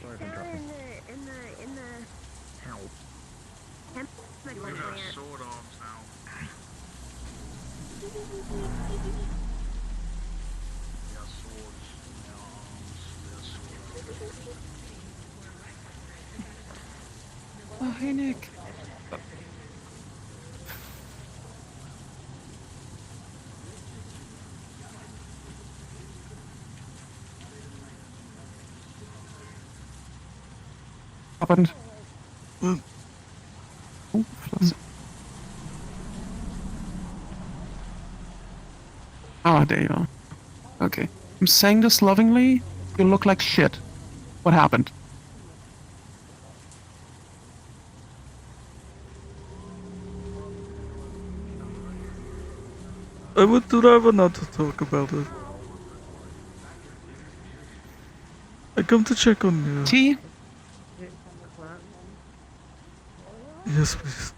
Sorry for interrupting. In the Ow. We got sword arms now. We got swords in our arms. We got sword arms. Oh, hey, Nick. Happened. Oh, ah, there you are. Okay. I'm saying this lovingly. You look like shit. What happened? I would rather not to talk about it. I come to check on you. Tea? Yes, please.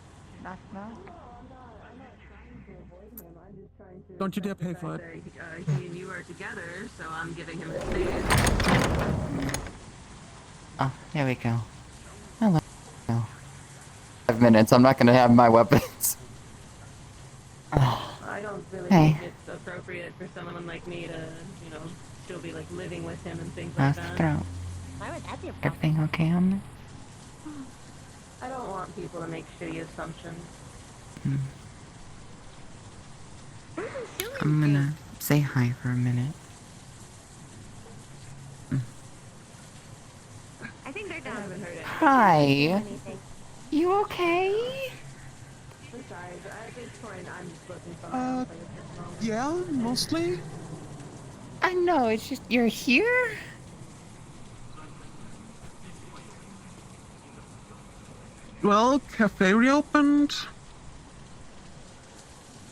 Don't you dare pay for it. He and you are together, so I'm giving him space. Oh, there we go. Hello. 5 minutes. I'm not gonna have my weapons. I don't really think it's appropriate for someone like me to, you know, still be like living with him and things like that. Throat. Why would that be a problem? Everything okay on there? I don't want people to make shitty assumptions. I'm gonna say hi for a minute. I think they're done. Hi. You okay? I'm sorry, but at this point, I'm just looking for Yeah, mostly. I know, it's just, you're here? Well, cafe reopened.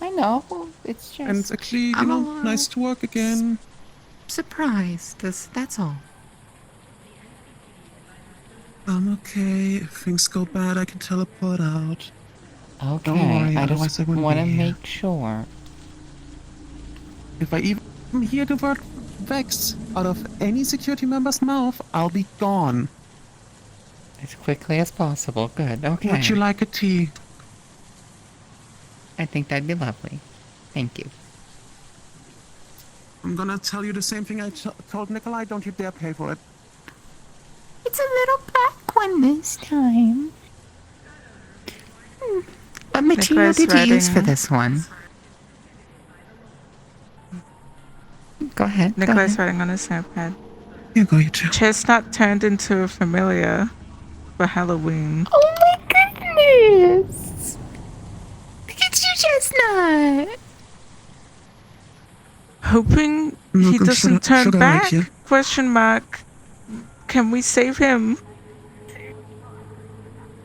I know, it's just... And it's actually, you know, nice to work again. Surprised, that's all. I'm okay. If things go bad, I can teleport out. Okay, Don't worry, I otherwise just I wouldn't want to be here. make sure. If I even hear the word Vex out of any security member's mouth, I'll be gone. As quickly as possible, good, okay. Would you like a tea? I think that'd be lovely. Thank you. I'm gonna tell you the same thing I told Nikolai, don't you dare pay for it. It's a little black one this time. What material did you use for this one? Go ahead. Nikolai's writing on his notepad. Here you go, you two. Chestnut turned into a familiar for Halloween. Oh my goodness! Look at you, Chestnut! Hoping he doesn't turn back? Question mark. Can we save him?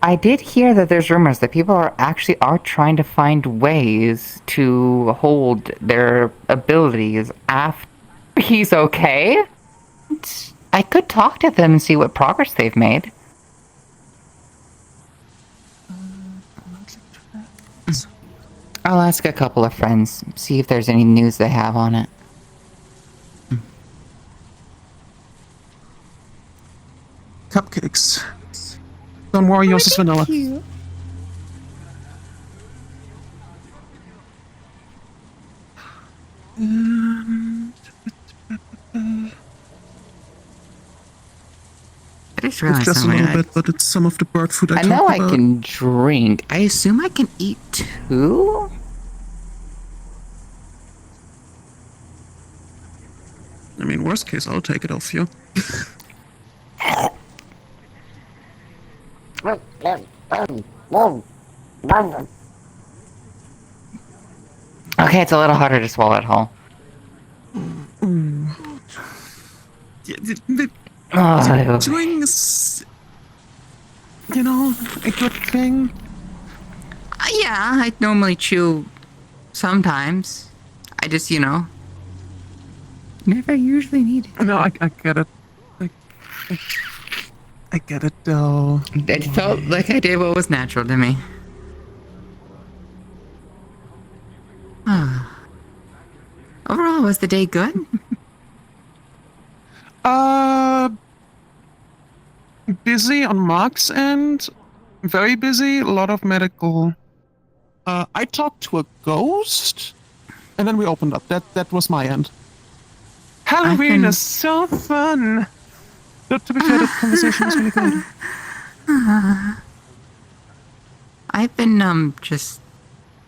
I did hear that there's rumors that people are trying to find ways to hold their abilities after he's okay. I could talk to them and see what progress they've made. I'll ask a couple of friends, see if there's any news they have on it. Cupcakes. Don't worry, yours is vanilla. Cute. I just realized It's just a little bit, but it's some of the bird food I know talked about. I can drink. I assume I can eat too? I mean, worst case, I'll take it off you. Okay, it's a little harder to swallow at home. Chewing is, you know, a good thing. Yeah, I normally chew sometimes. I just, you know, never usually need it. No, I get it. I get it, though. It felt like I did what was natural to me. Overall, was the day good? Busy on Mark's end. Very busy. A lot of medical. I talked to a ghost, and then we opened up. That was my end. Halloween is so fun. To be fair, that conversation was really good. I've been just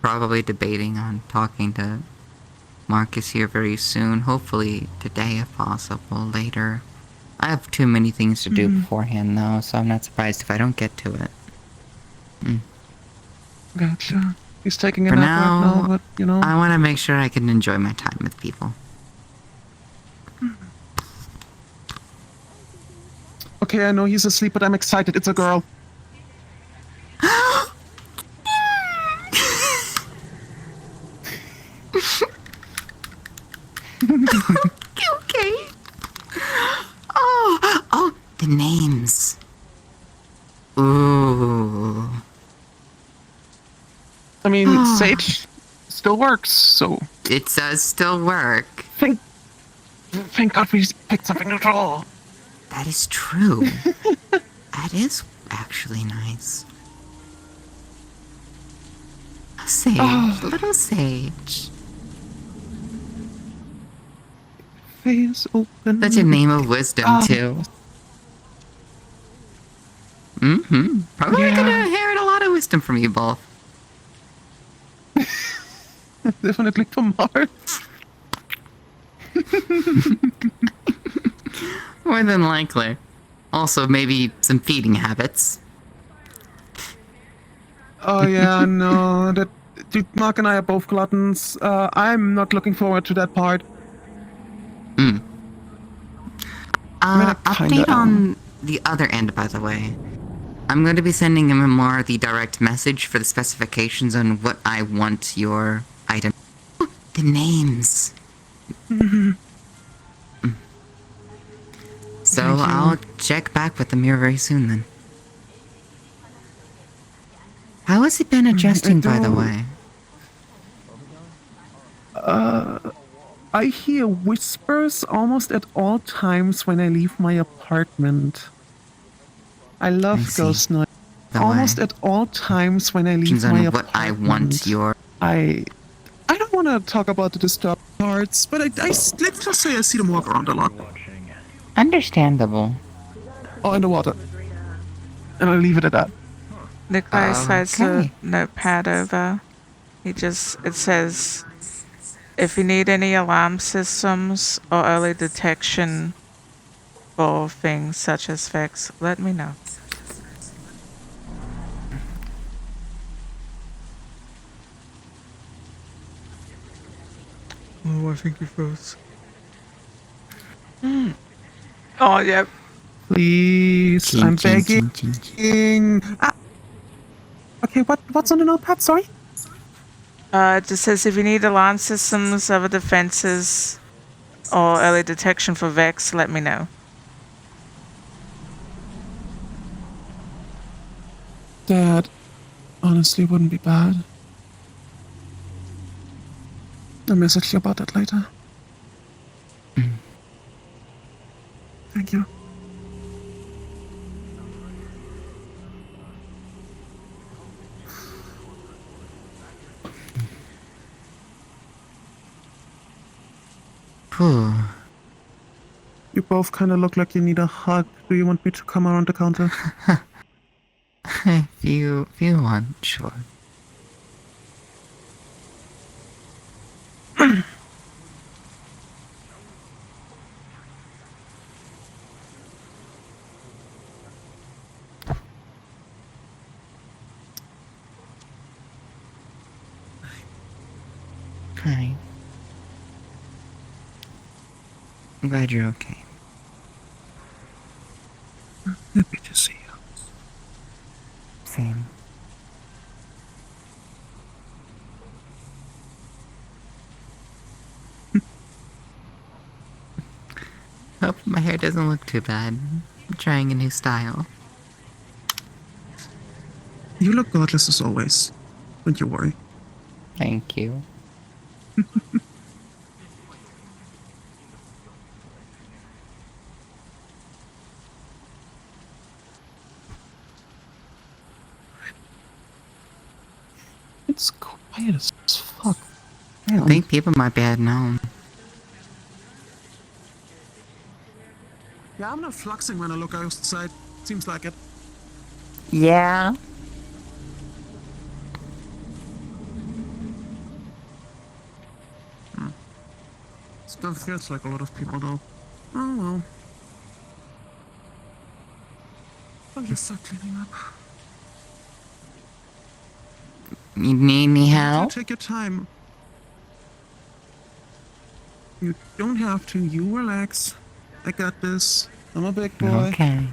probably debating on talking to Marcus here very soon. Hopefully today, if possible. Later. I have too many things to do beforehand, though, so I'm not surprised if I don't get to it. Gotcha. He's taking a For nap right now, now, but you know. I want to make sure I can enjoy my time with people. Okay, I know he's asleep, but I'm excited. It's a girl. Okay. Oh, the names. Ooh. I mean, Sage still works, so It does still work. thank God we picked something neutral. That is true. That is actually nice. Sage, little Sage. Face open. Such a name of wisdom, too. Probably gonna inherit a lot of wisdom from you both. Definitely from Mars. More than likely. Also, maybe some feeding habits. Oh yeah, no. Dude, Mark and I are both gluttons. I'm not looking forward to that part. I kinda Update on the other end, by the way. I'm going to be sending him more the direct message for the specifications on what I want your item. The names. So I'll check back with them here very soon then. How has it been adjusting, by the way? I hear whispers almost at all times when I leave my apartment. I love see. ghost noise. The Almost way. at all times when I leave On my what apartment. I want your... I don't want to talk about the disturbed parts, but let's just say I see them walk around a lot. Understandable. Oh, in the water. And I'll leave it at that. Nikolai slides the Okay. notepad over. It says, if you need any alarm systems or early detection for things such as Vex, let me know. Oh, I think you froze. Oh, yep. Please, I'm begging. Okay, what's on the notepad? Sorry? It just says if you need alarm systems, other defenses, or early detection for Vex, let me know. That honestly wouldn't be bad. I'll message you about that later. Thank you. Whew. You both kind of look like you need a hug. Do you want me to come around the counter? If you want, sure. Hi. I'm glad you're okay. Happy to see you. Same. Hope my hair doesn't look too bad. I'm trying a new style. You look gorgeous as always. Don't you worry. Thank you. It's quiet as fuck. I Damn. think people might be heading home. Yeah, I'm not fluxing when I look outside. Seems like it. Yeah. Still feels like a lot of people though. Oh well. I'll just start cleaning up. You need any help? Take your time. You don't have to. You relax. I got this. I'm a big boy. Okay.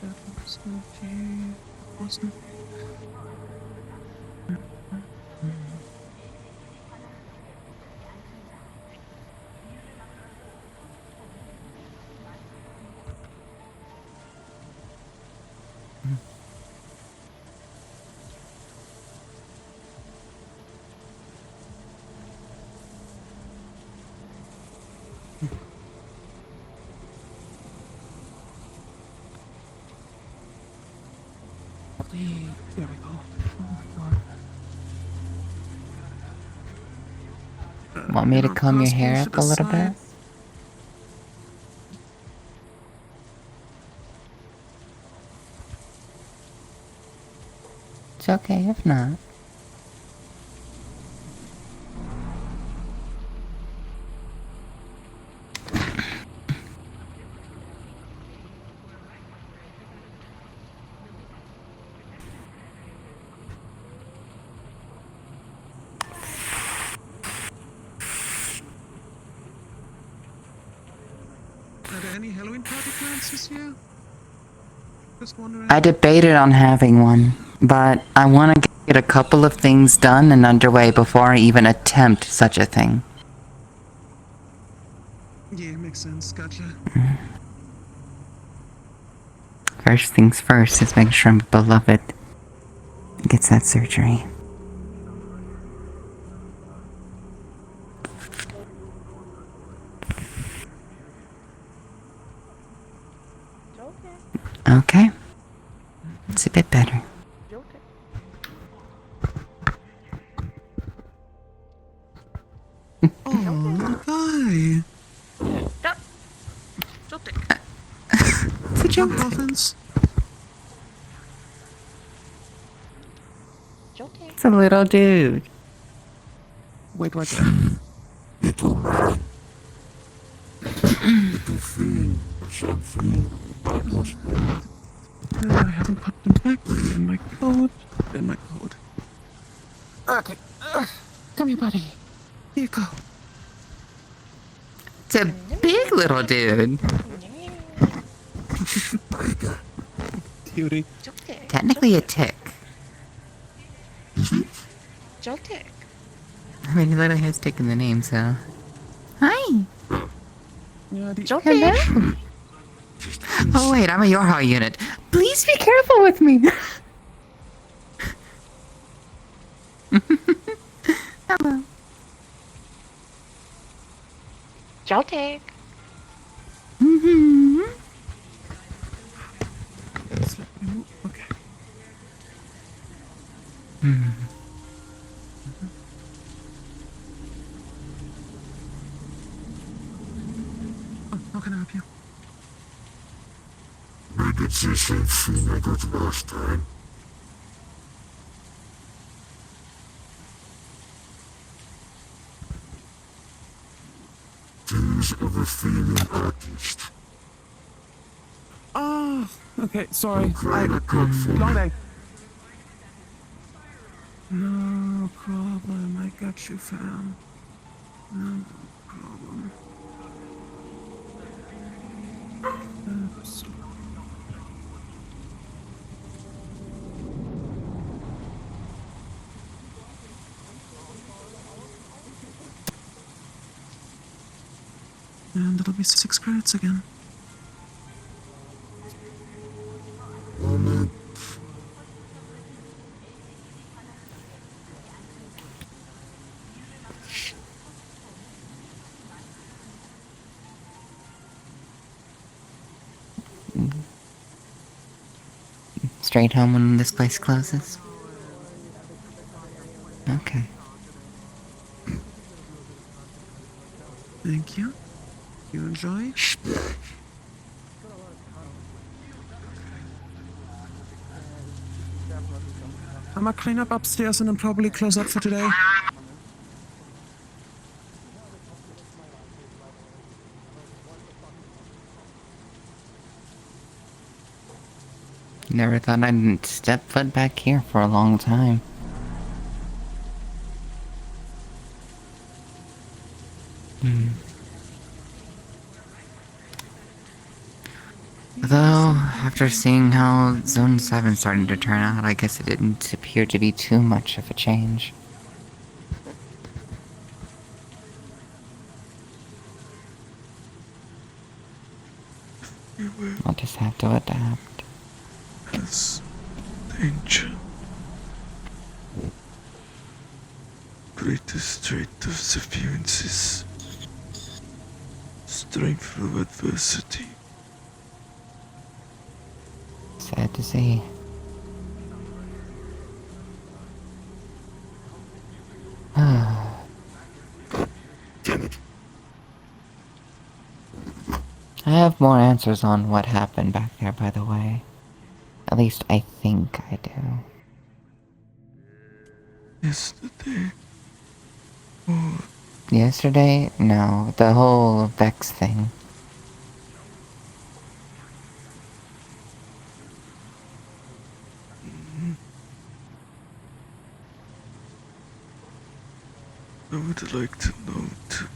That was okay. Wasn't. There we go. Want me to comb your hair up a little bit? It's okay if not. Are there any Halloween party plans this year? Just wondering. I debated on having one, but I want to get a couple of things done and underway before I even attempt such a thing. Yeah, makes sense. Gotcha. First things first is make sure my beloved gets that surgery. Okay. It's a bit better. Oh, bye. It's a joke. Muffins. It's a little dude. Wait right there. I haven't put them back in my coat. In my coat. Okay. Come here, buddy. Here you go. It's a big little dude. Cutie. Technically a tick. I mean, he literally has taken the name, so. Hi. Yeah, the Hello. Oh wait, I'm a Yorha unit. Please be careful with me. Hello. Joltic. Mm-hmm. Just let me move. Okay. Oh, how can I help you? Maybe it's the same thing I did last time. Days of a Failing Artist. Oh, okay, sorry. Glad I got for Long you. day. No problem. I got you, fam. No problem. Absolutely. And it'll be 6 credits again. straight home when this place closes? Okay. Thank you. You enjoy? I'm gonna clean up upstairs and then probably close up for today. Never thought I'd step foot back here for a long time. Though, after seeing how Zone 7 started to turn out, I guess it didn't appear to be too much of a change. I'll just have to adapt. As danger. Greatest trait of sapience is strength through adversity. Sad to see. Damn it. I have more answers on what happened back there, by the way. At least I think I do. Yesterday. Or Yesterday? No, the whole Vex thing. I would like to know too.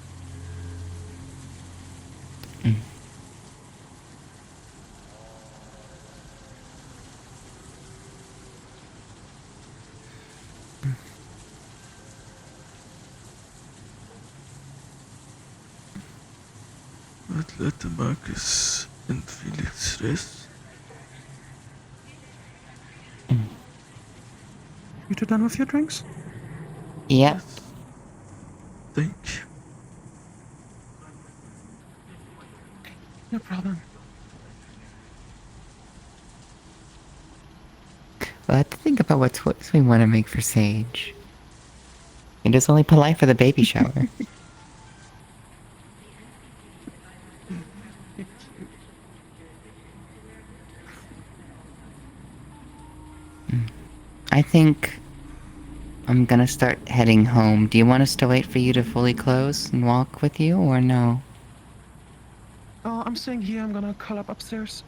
But let the Marcus and Felix rest. You two done with your drinks? Yep. Thank you. No problem. We'll have to think about what toys we want to make for Sage. It is only polite for the baby shower. I think I'm gonna start heading home. Do you want us to wait for you to fully close and walk with you, or no? Oh, I'm staying here. I'm gonna call up upstairs.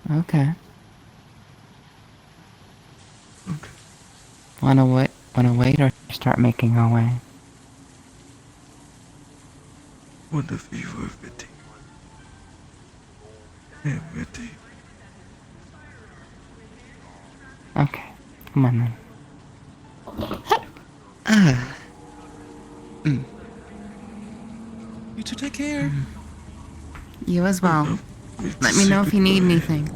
Okay. Wanna wait or start making our way? One of you are ready. I am ready. Okay. Come on then. You two take care. You as well. Let me know if you need anything.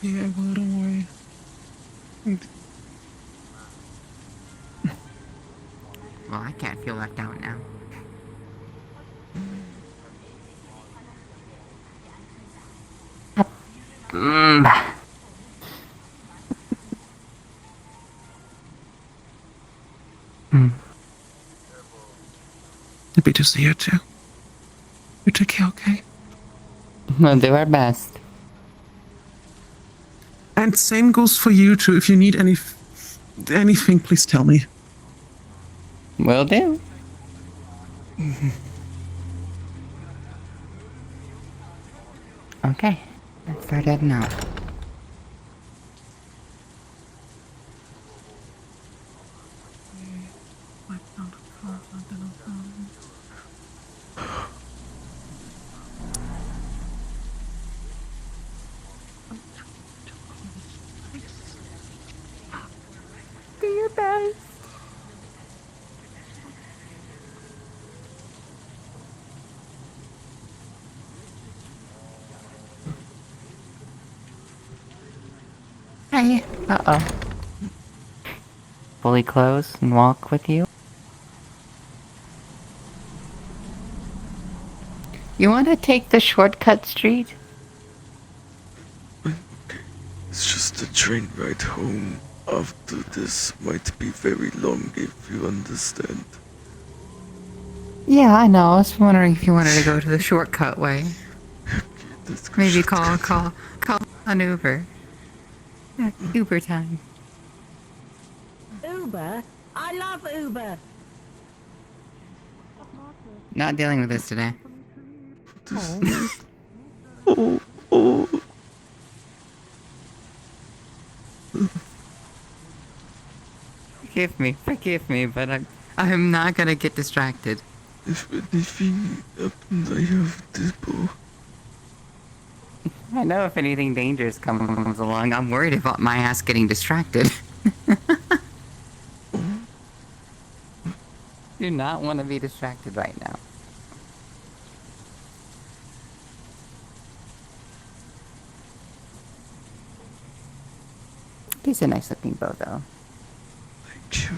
Yeah, well, don't worry. Well, I can't feel left out now. Happy to see you too. You take care, okay? We'll do our best. And same goes for you too. If you need anything, please tell me. Will do. Okay. Let's start heading out. Do your best. Hi. Uh-oh. Fully close and walk with you? You want to take the shortcut street? Okay. It's just the train ride home after this might be very long if you understand. Yeah, I know. I was wondering if you wanted to go to the shortcut way. Okay, let's go Maybe shortcut. call an Uber. Yeah, Uber time. Uber? I love Uber. Not dealing with this today. Oh, oh. Forgive me, but I'm not gonna get distracted. If anything happens, I have this bow. I know if anything dangerous comes along, I'm worried about my ass getting distracted. Do not want to be distracted right now. He's a nice looking bow, though. Thank you.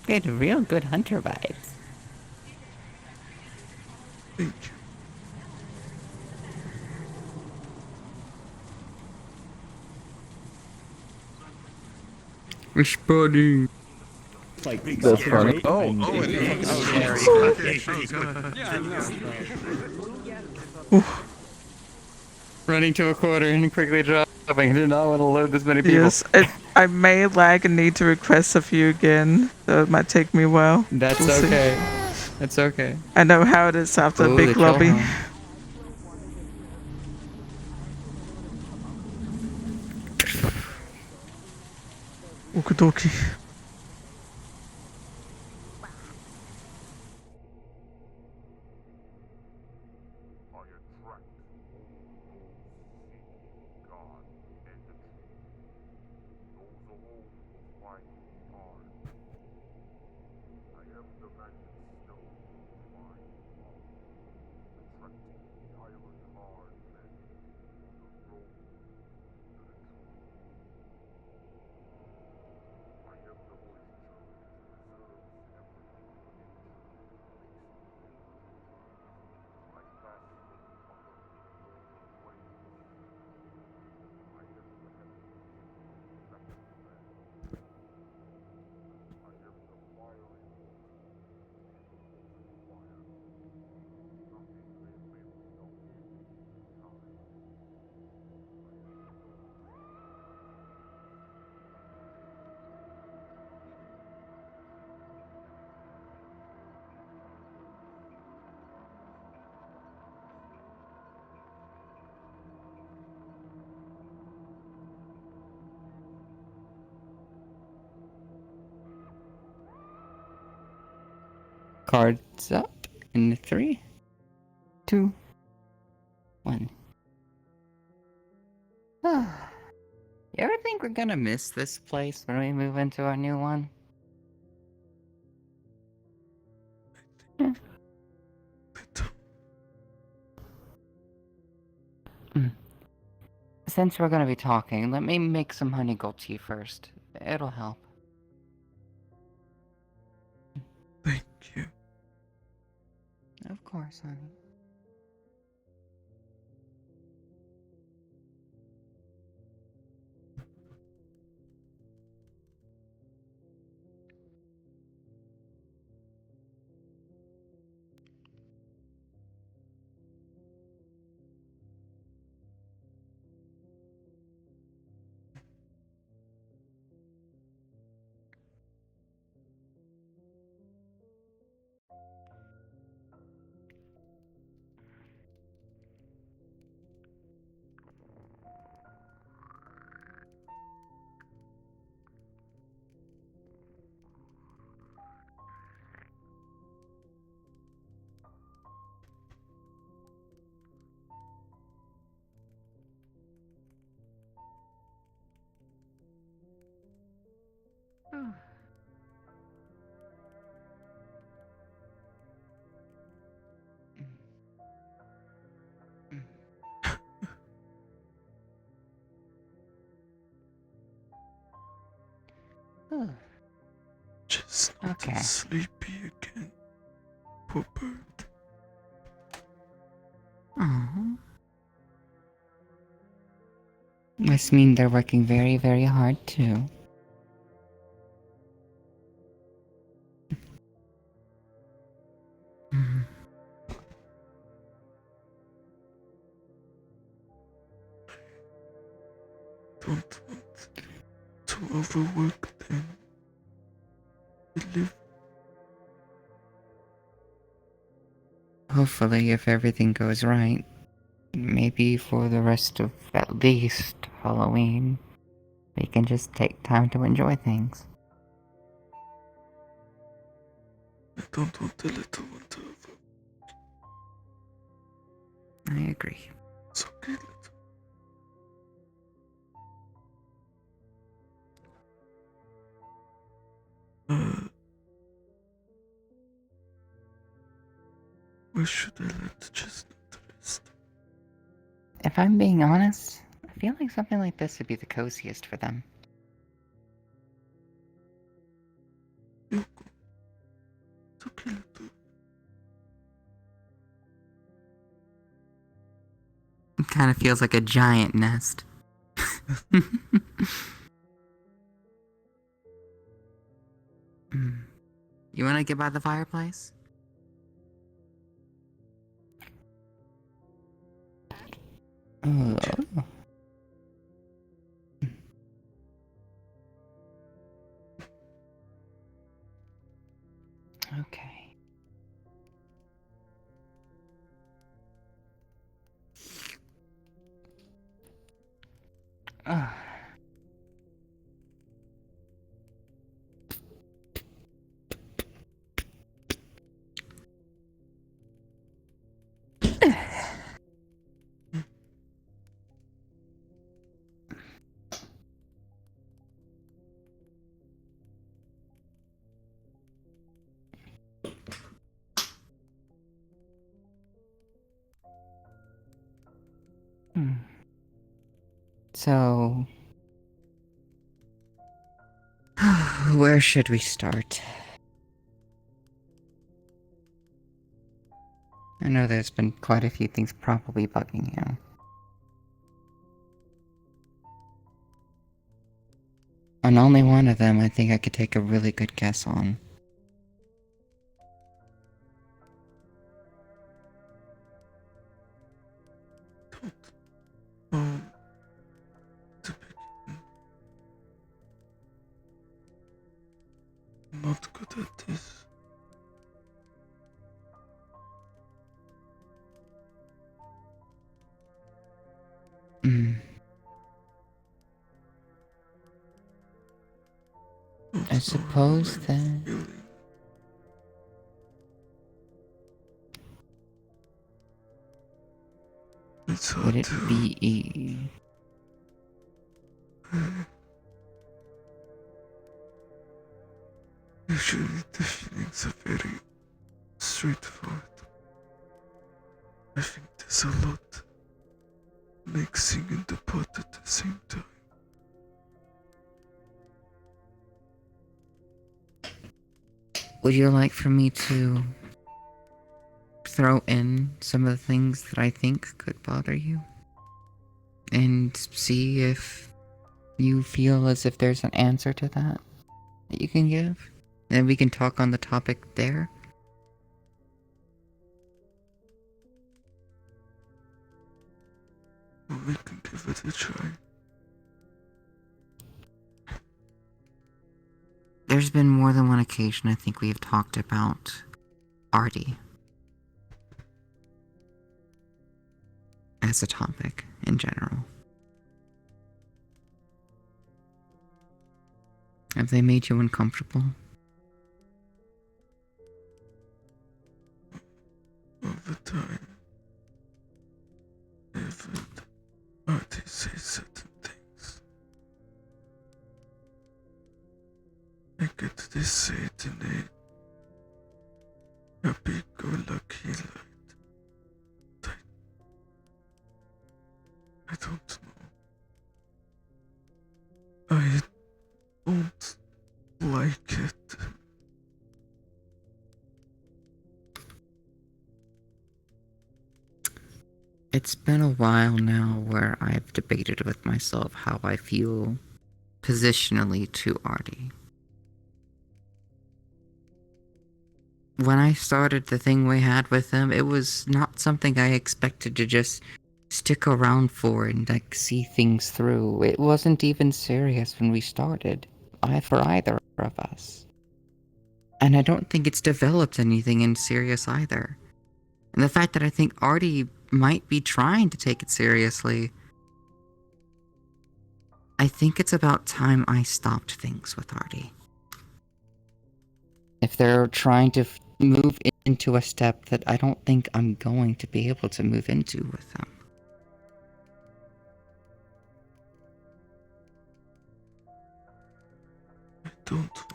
Get real good hunter vibes. Thank you. Responding. That's funny. Running to a quarter and quickly dropping. I did not want to load this many people. Yes, I may lag and need to request a few again, so it might take me a while. That's We'll see. okay. That's okay. I know how it is after a Ooh, big the lobby. chow. Okidoki. Cards up in 3, 2, 1. You ever think we're gonna miss this place when we move into our new one? Since we're gonna be talking, let me make some honey gold tea first. It'll help. Thank you. Of course, honey. Just not Okay. sleepy again. Poor bird. Aww. Must mean they're working very, very hard too. Mm. Don't want to overwork them. They live. Hopefully, if everything goes right, maybe for the rest of at least Halloween, we can just take time to enjoy things. I don't want the little one to overwork. I agree. It's okay, little. Where should I let the chestnut rest? If I'm being honest, I feel like something like this would be the coziest for them. Yoko. It's okay, little. It kind of feels like a giant nest. You want to get by the fireplace? Oh. Okay. Ah. So, where should we start? I know there's been quite a few things probably bugging you. And only one of them I think I could take a really good guess on. To begin. I'm not good at this. I suppose that... It's hard Would it to... be... Usually the feelings are very straightforward. I think there's a lot mixing in the pot at the same time. Would you like for me to throw in some of the things that I think could bother you? And see if you feel as if there's an answer to that you can give? And we can talk on the topic there? Well, we can give it a try. There's been more than one occasion I think we have talked about Artie as a topic in general. Have they made you uncomfortable? Over time, if Artie says certain things, I get this say it in a happy-go-lucky light. I don't know. I don't like it. It's been a while now where I've debated with myself how I feel positionally to Artie. When I started the thing we had with him, it was not something I expected to just stick around for and like see things through. It wasn't even serious when we started, for either of us. And I don't think it's developed anything in serious either. And the fact that I think Artie might be trying to take it seriously, I think it's about time I stopped things with Artie. If they're trying to move into a step that I don't think I'm going to be able to move into with them.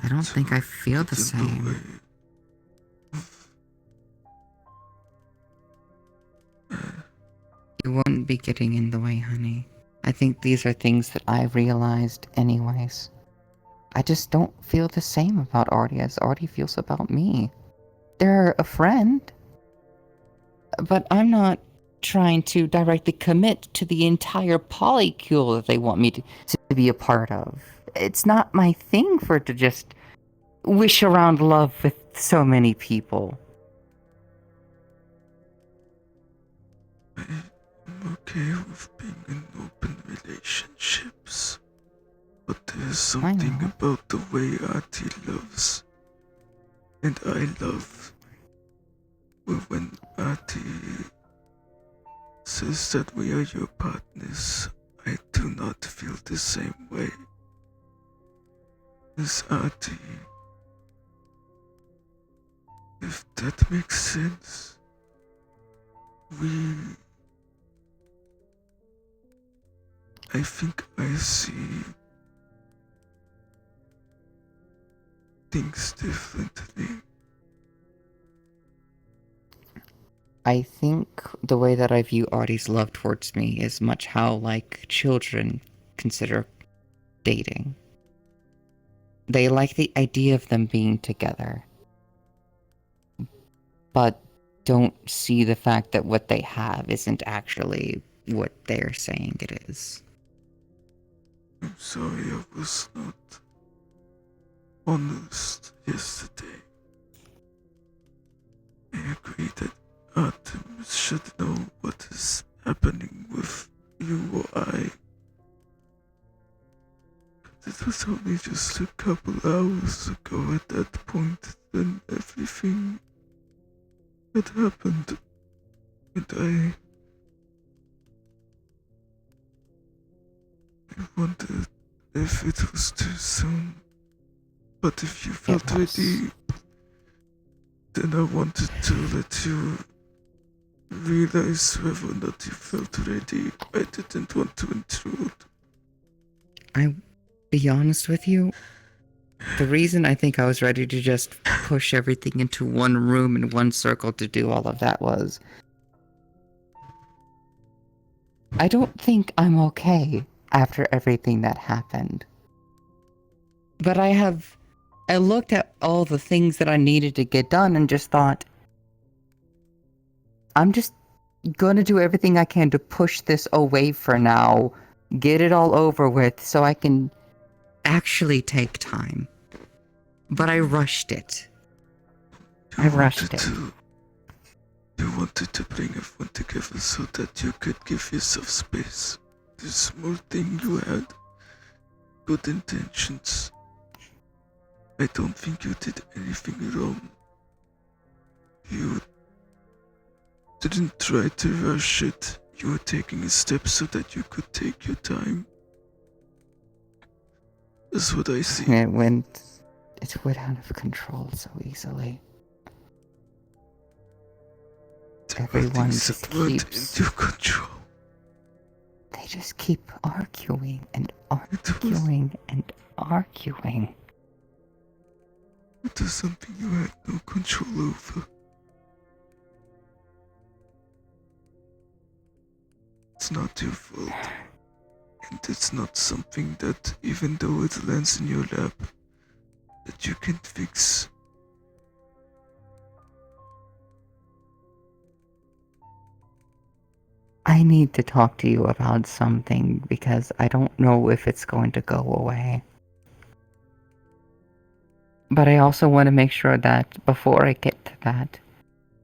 I don't think I feel the same. You wouldn't be getting in the way, honey. I think these are things that I realized anyways. I just don't feel the same about Artie as Artie feels about me. They're a friend, but I'm not trying to directly commit to the entire polycule that they want me to be a part of. It's not my thing for it to just wish around love with so many people. I'm okay with being in open relationships, but there's something about the way Artie loves, and I love. When Artie says that we are your partners, I do not feel the same way as Artie. If that makes sense. I think I see things differently. I think the way that I view Artie's love towards me is much how, like, children consider dating. They like the idea of them being together, but don't see the fact that what they have isn't actually what they're saying it is. I'm sorry I was not honest yesterday. I agree that Artem should know what is happening with you or I. It was only just a couple hours ago at that point when everything had happened, and I wondered if it was too soon. But if you felt ready, then I wanted to let you realize whether or not you felt ready. I didn't want to intrude. I'll be honest with you. The reason I think I was ready to just push everything into one room and one circle to do all of that was, I don't think I'm okay after everything that happened. But I looked at all the things that I needed to get done and just thought, I'm just gonna do everything I can to push this away for now, get it all over with so I can actually take time. But I rushed it. You wanted to bring everyone together so that you could give yourself space. This small thing you had good intentions. I don't think you did anything wrong. You didn't try to rush it. You were taking a step so that you could take your time. That's what I see. It went out of control so easily. Everyone just keeps into control. They just keep arguing and arguing and arguing. It was something you had no control over. It's not your fault. And it's not something that, even though it lands in your lap, that you can fix. I I need to talk to you about something because I don't know if it's going to go away. But I also want to make sure that before I get to that,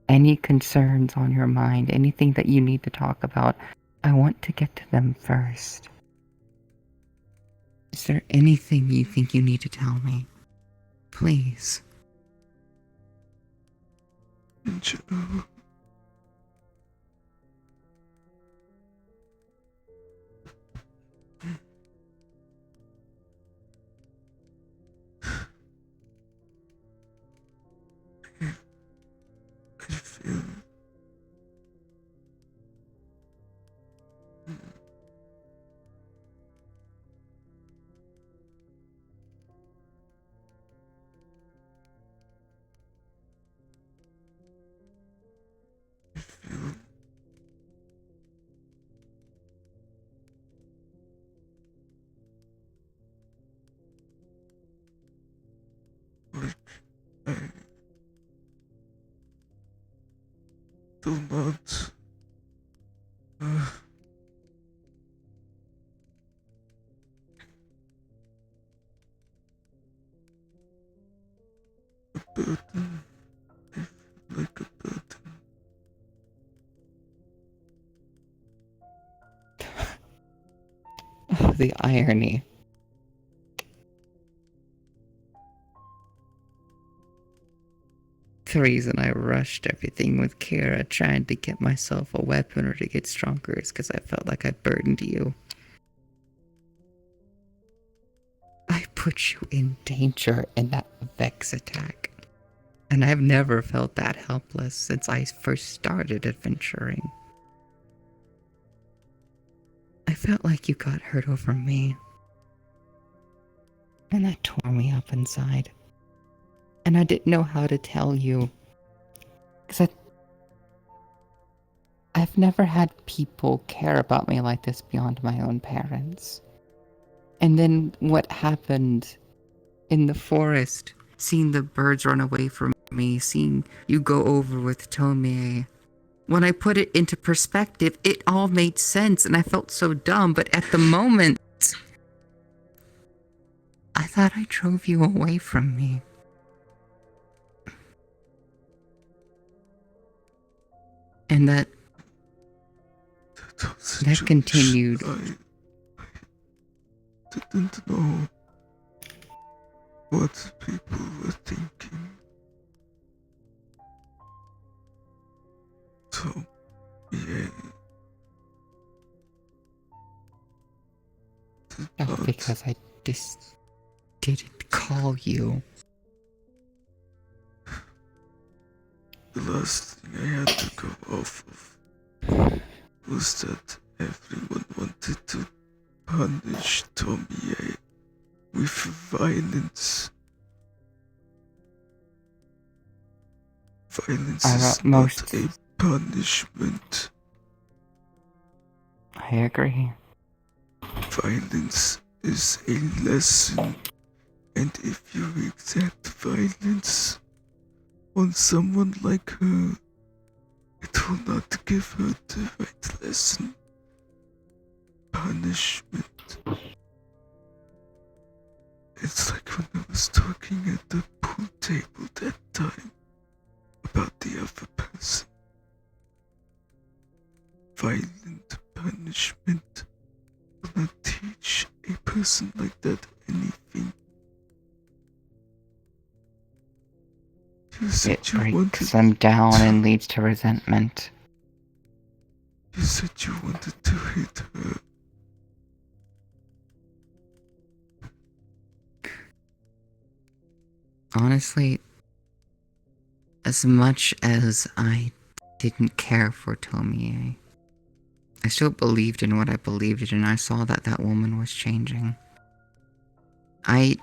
any concerns on your mind, anything that you need to talk about, I want to get to them first. Is there anything you think you need to tell me? Please. Joe. I feel like I do not a burden. I feel like a burden. Oh, the irony. The reason I rushed everything with Kira, trying to get myself a weapon or to get stronger, is because I felt like I burdened you. I put you in danger in that Vex attack. And I've never felt that helpless since I first started adventuring. I felt like you got hurt over me. And that tore me up inside. And I didn't know how to tell you. Because I've never had people care about me like this beyond my own parents. And then what happened in the forest, seeing the birds run away from me, seeing you go over with Tomie. When I put it into perspective, it all made sense and I felt so dumb, but at the moment, I thought I drove you away from me. And that continued. I didn't know what people were thinking. So, yeah. Oh, because I just didn't call you. The last thing I had to go off of was that everyone wanted to punish Tomie with violence. Violence is not a punishment. I agree. Violence is a lesson, and if you exact violence on someone like her, it will not give her the right lesson. Punishment. It's like when I was talking at the pool table that time about the other person. Violent punishment will not teach a person like that anything. You said It you breaks wanted them down and leads to resentment. You said you wanted to hit her. Honestly, as much as I didn't care for Tomie, I still believed in what I believed in, and I saw that that woman was changing. I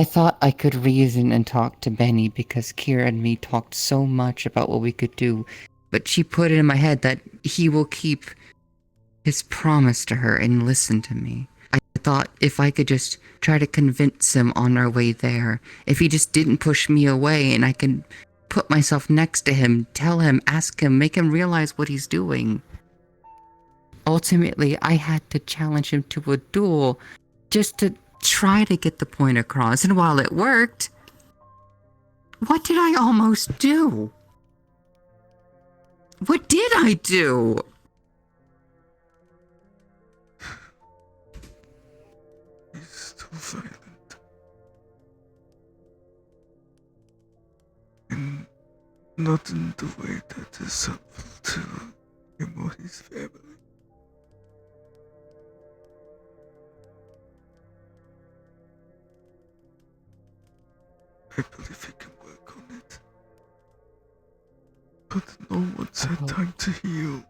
thought I could reason and talk to Benny because Kira and me talked so much about what we could do, but she put it in my head that he will keep his promise to her and listen to me. I thought if I could just try to convince him on our way there, if he just didn't push me away and I could put myself next to him, tell him, ask him, make him realize what he's doing. Ultimately, I had to challenge him to a duel just to try to get the point across. And while it worked, what did I almost do? What did I do? He's still violent. And not in the way that is helpful to him or his family. I believe he can work on it. But no one's had time to heal.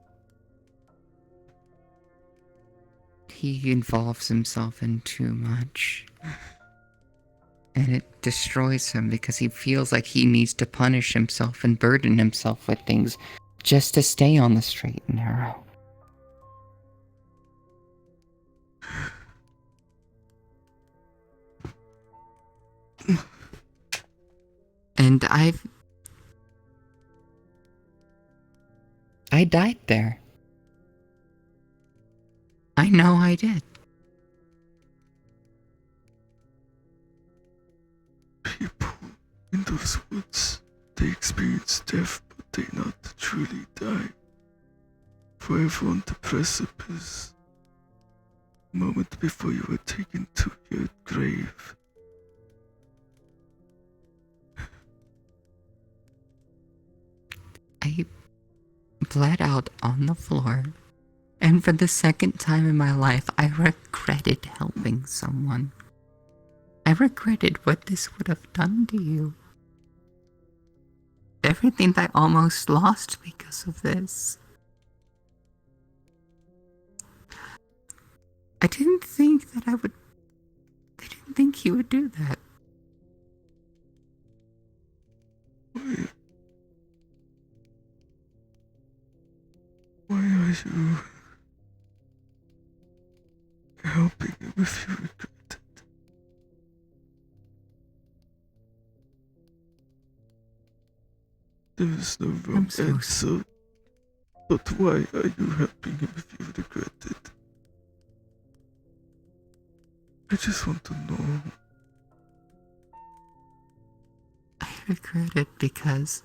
He involves himself in too much. And it destroys him because he feels like he needs to punish himself and burden himself with things just to stay on the straight and narrow. And I died there. I know I did. People in those woods, they experience death, but they not truly die. Forever on the precipice. Moment before you were taken to your grave. I bled out on the floor, and for the second time in my life, I regretted helping someone. I regretted what this would have done to you. Everything I almost lost because of this. I didn't think he would do that. Why are you helping him if you regret it? There is no wrong answer. But why are you helping him if you regret it? I just want to know. I regret it because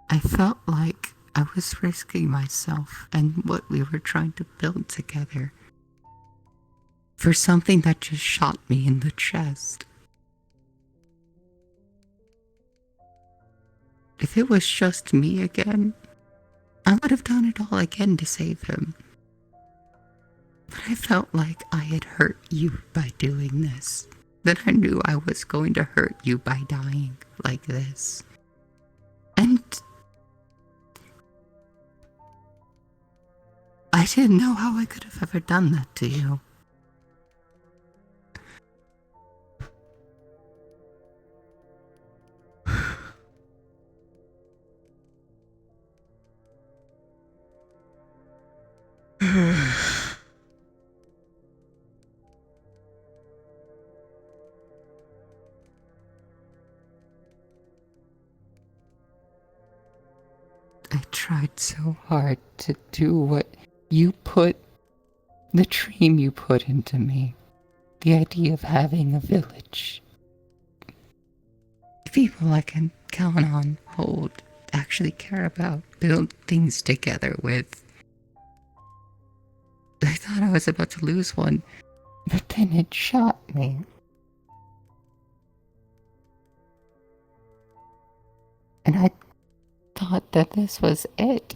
I felt like I was risking myself and what we were trying to build together for something that just shot me in the chest. If it was just me again, I would have done it all again to save him. But I felt like I had hurt you by doing this. That I knew I was going to hurt you by dying like this. And I didn't know how I could have ever done that to you. I tried so hard to do what you put, the dream you put into me. The idea of having a village. People I can count on, hold, actually care about, build things together with. I thought I was about to lose one, but then it shot me. And I thought that this was it.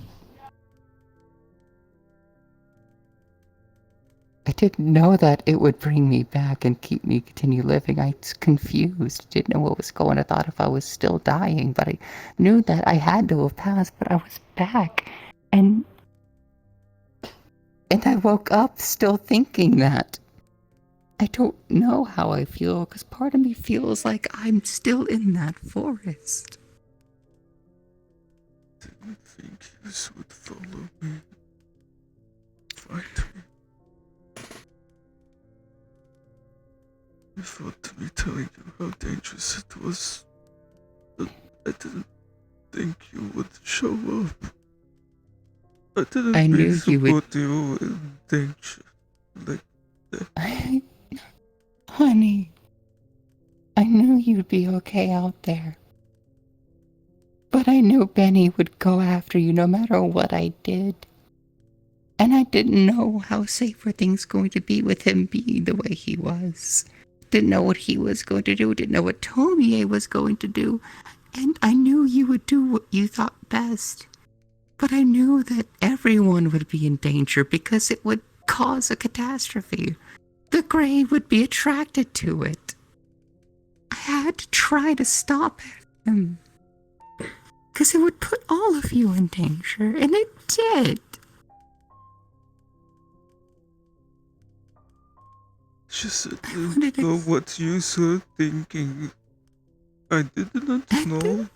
I didn't know that it would bring me back and keep me continue living. I was confused, didn't know what was going on. I thought if I was still dying, but I knew that I had to have passed, but I was back. And I woke up still thinking that. I don't know how I feel, because part of me feels like I'm still in that forest. Didn't think you would follow me. Fight me. You thought me telling you how dangerous it was. But I didn't think you would show up. I didn't I knew mean to you would. put you in danger. Like, Honey, I knew you'd be okay out there. But I knew Benny would go after you no matter what I did. And I didn't know how safe were things going to be with him being the way he was. Didn't know what he was going to do, didn't know what Tomie was going to do. And I knew you would do what you thought best. But I knew that everyone would be in danger because it would cause a catastrophe. The Grey would be attracted to it. I had to try to stop him. Because it would put all of you in danger, and it did. just didn't know what you were thinking. I did not know.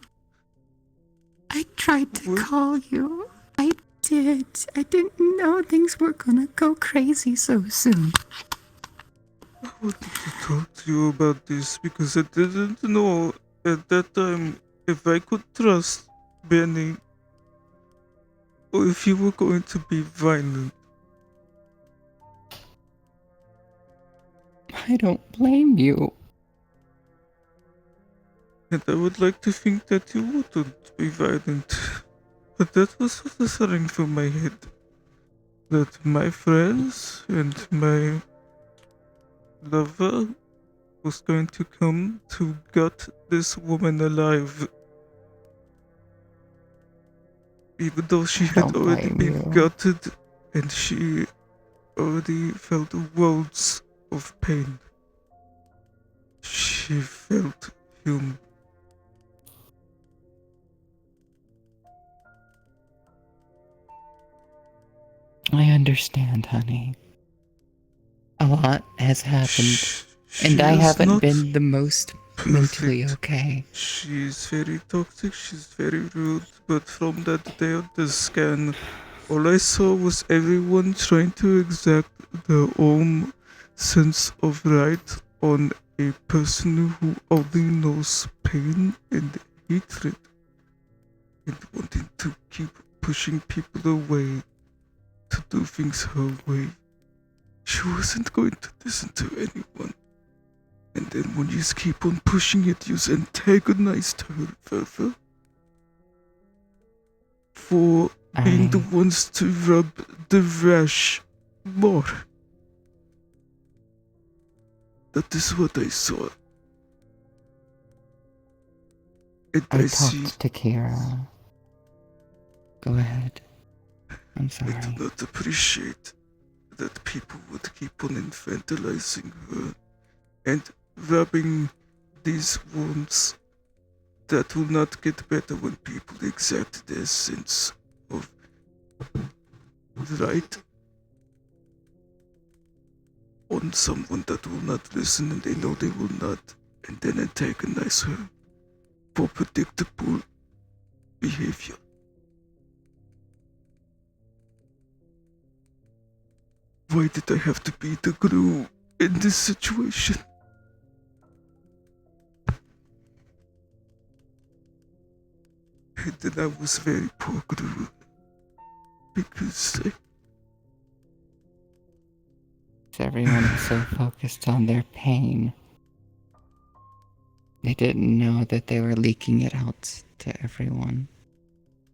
I tried to call you. I did. I didn't know things were gonna go crazy so soon. I wanted to talk to you about this because I didn't know at that time if I could trust Benny or if you were going to be violent. I don't blame you. And I would like to think that you wouldn't be violent. But that was what was running through my head. That my friends and my lover was going to come to gut this woman alive. Even though she had already been gutted and she already felt worlds of pain. She felt human. I understand, honey. A lot has happened, and I haven't been the most mentally okay. She's very toxic, she's very rude, but from that day of the scan, all I saw was everyone trying to exact their own sense of right on a person who only knows pain and hatred, and wanting to keep pushing people away to do things her way. She wasn't going to listen to anyone. And then when you keep on pushing it, you antagonized her further. For being the ones to rub the rash more. That is what I saw. And I talked to Kira. Go ahead. I'm sorry. I do not appreciate that people would keep on infantilizing her and rubbing these wounds that will not get better when people exact their sense of right on someone that will not listen and they know they will not, and then antagonize her for predictable behavior. Why did I have to be the glue in this situation? And then I was very poor glue because everyone was so focused on their pain. They didn't know that they were leaking it out to everyone.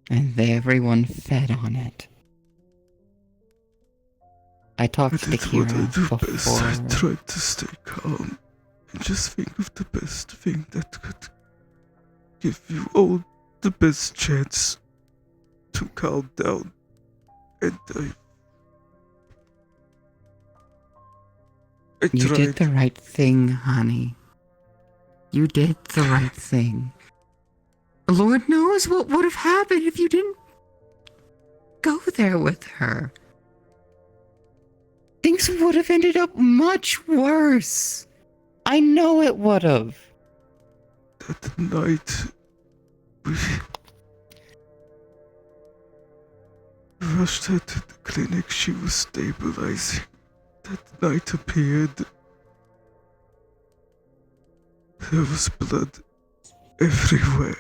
And everyone fed on it. I talked to Kira before. I tried to stay calm and just think of the best thing that could give you all the best chance to calm down. And You did the right thing, honey. You did the right thing. Lord knows what would have happened if you didn't go there with her. Things would have ended up much worse. I know it would have. That night, we rushed her to the clinic. She was stabilizing. That night appeared. There was blood everywhere.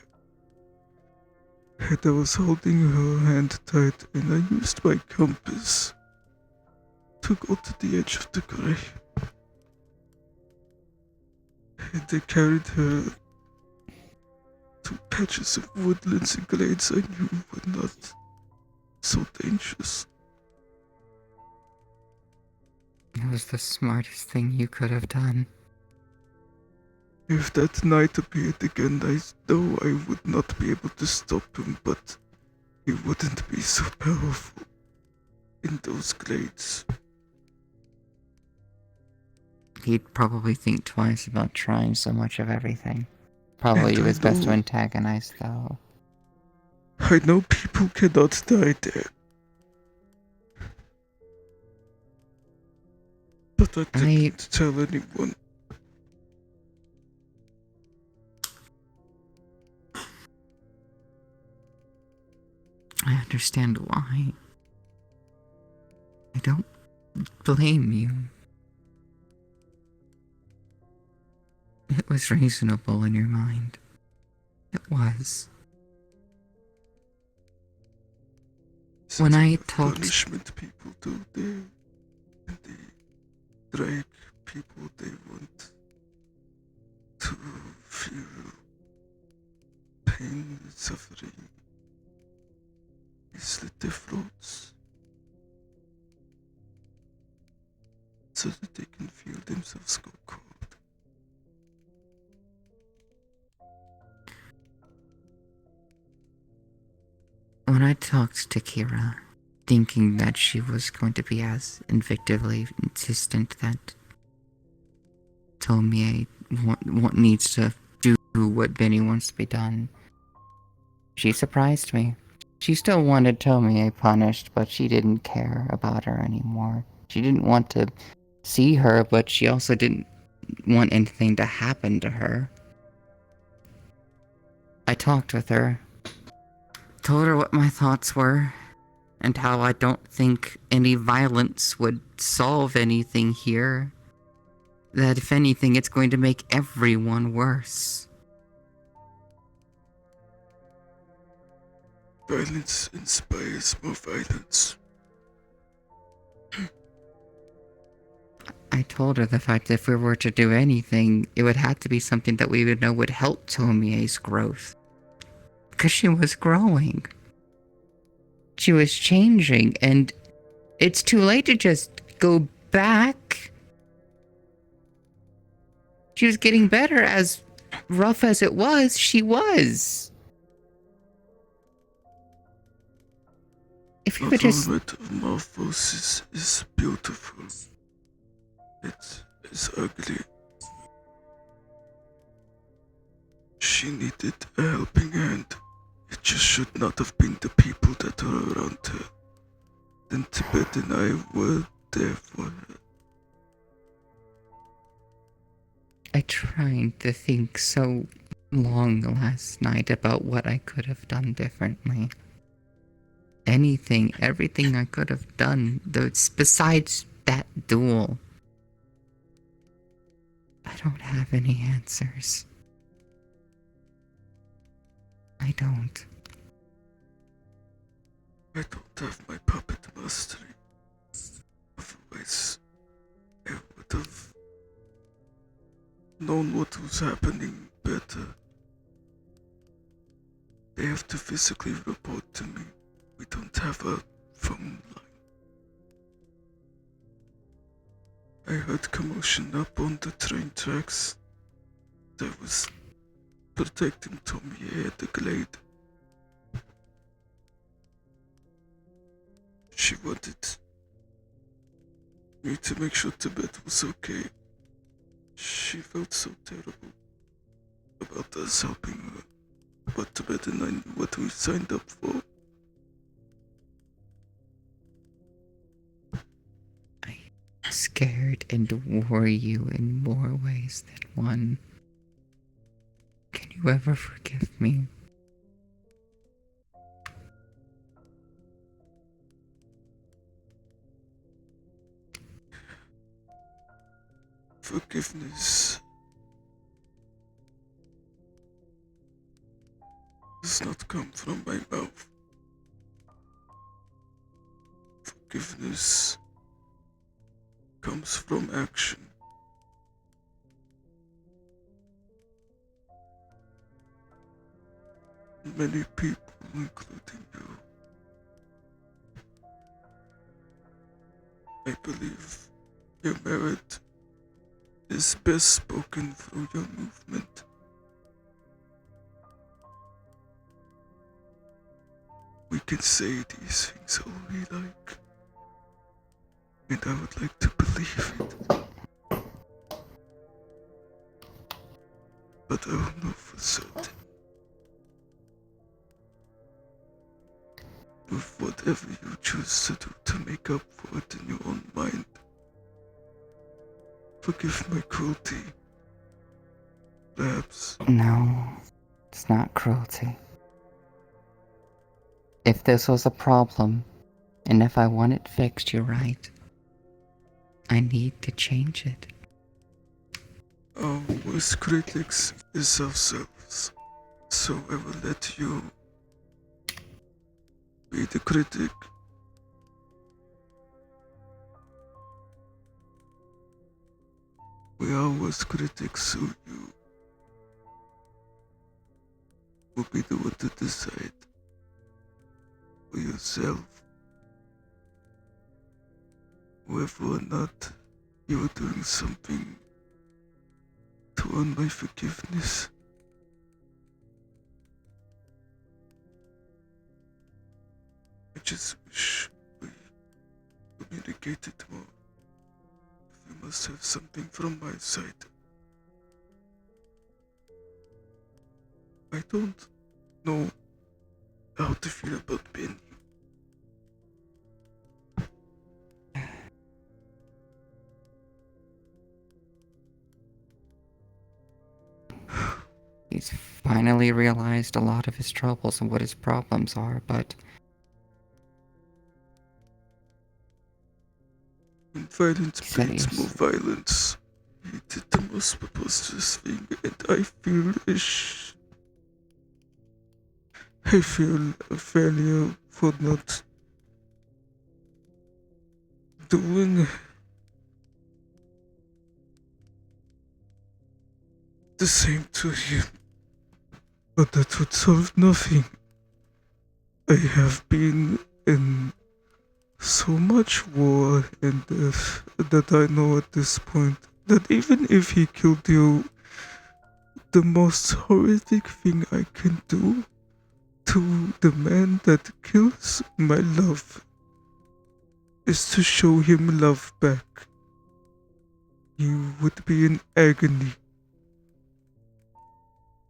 And I was holding her hand tight, and I used my compass to go to the edge of the grave. And I carried her to patches of woodlands and glades I knew were not so dangerous. It was the smartest thing you could have done. If that knight appeared again, I know I would not be able to stop him, but he wouldn't be so powerful in those glades. He'd probably think twice about trying so much of everything. Probably And it I was best to know- antagonize, though. I know people cannot die there. But I didn't tell anyone. I understand why. I don't blame you. It was reasonable in your mind. It was. When I talked... Punishment people do there. And they drag people they want to feel pain and suffering. They slit their throats so that they can feel themselves go cold. When I talked to Kira, thinking that she was going to be as invictively insistent that Tomie what needs to do what Benny wants to be done, she surprised me. She still wanted Tomie punished, but she didn't care about her anymore. She didn't want to see her, but she also didn't want anything to happen to her. I talked with her, told her what my thoughts were, and how I don't think any violence would solve anything here. That if anything, it's going to make everyone worse. Violence inspires more violence. I told her the fact that if we were to do anything, it would have to be something that we would know would help Tomie's growth. Because she was growing. She was changing, and it's too late to just go back. She was getting better. As rough as it was, she was. If you could just... Metamorphosis is beautiful. It is ugly. She needed a helping hand. It just should not have been the people that were around her. Then Tibet and I were there for her. I tried to think so long last night about what I could have done differently. Anything, everything I could have done, besides that duel. I don't have any answers. I don't. I don't have my puppet mastery. Otherwise, I would have known what was happening better. They have to physically report to me. We don't have a phone line. I heard commotion up on the train tracks. There was protecting Tomie at the glade. She wanted me to make sure Tibet was okay. She felt so terrible about us helping her. But Tibet and I knew what we signed up for. I'm scared and worry you in more ways than one. Can you ever forgive me? Forgiveness does not come from my mouth. Forgiveness comes from action. Many people, including you, I believe your merit is best spoken through your movement. We can say these things all we like, and I would like to believe it. But I will know for certain. With whatever you choose to do to make up for it in your own mind. Forgive my cruelty. Perhaps. No, it's not cruelty. If this was a problem, and if I want it fixed, you're right. I need to change it. Our worst critics is ourselves. So I will let you be the critic. We are worst critics, so you will be the one to decide for yourself whether or not you are doing something to earn my forgiveness. I just wish we communicated more. If you must have something from my side. I don't know how to feel about being you. He's finally realized a lot of his troubles and what his problems are, but When violence Said breeds yes. more violence, he did the most preposterous thing, and I feel I feel a failure for not doing the same to him. But that would solve nothing. I have been in so much war and death that I know at this point that even if he killed you, the most horrific thing I can do to the man that kills my love is to show him love back. You would be in agony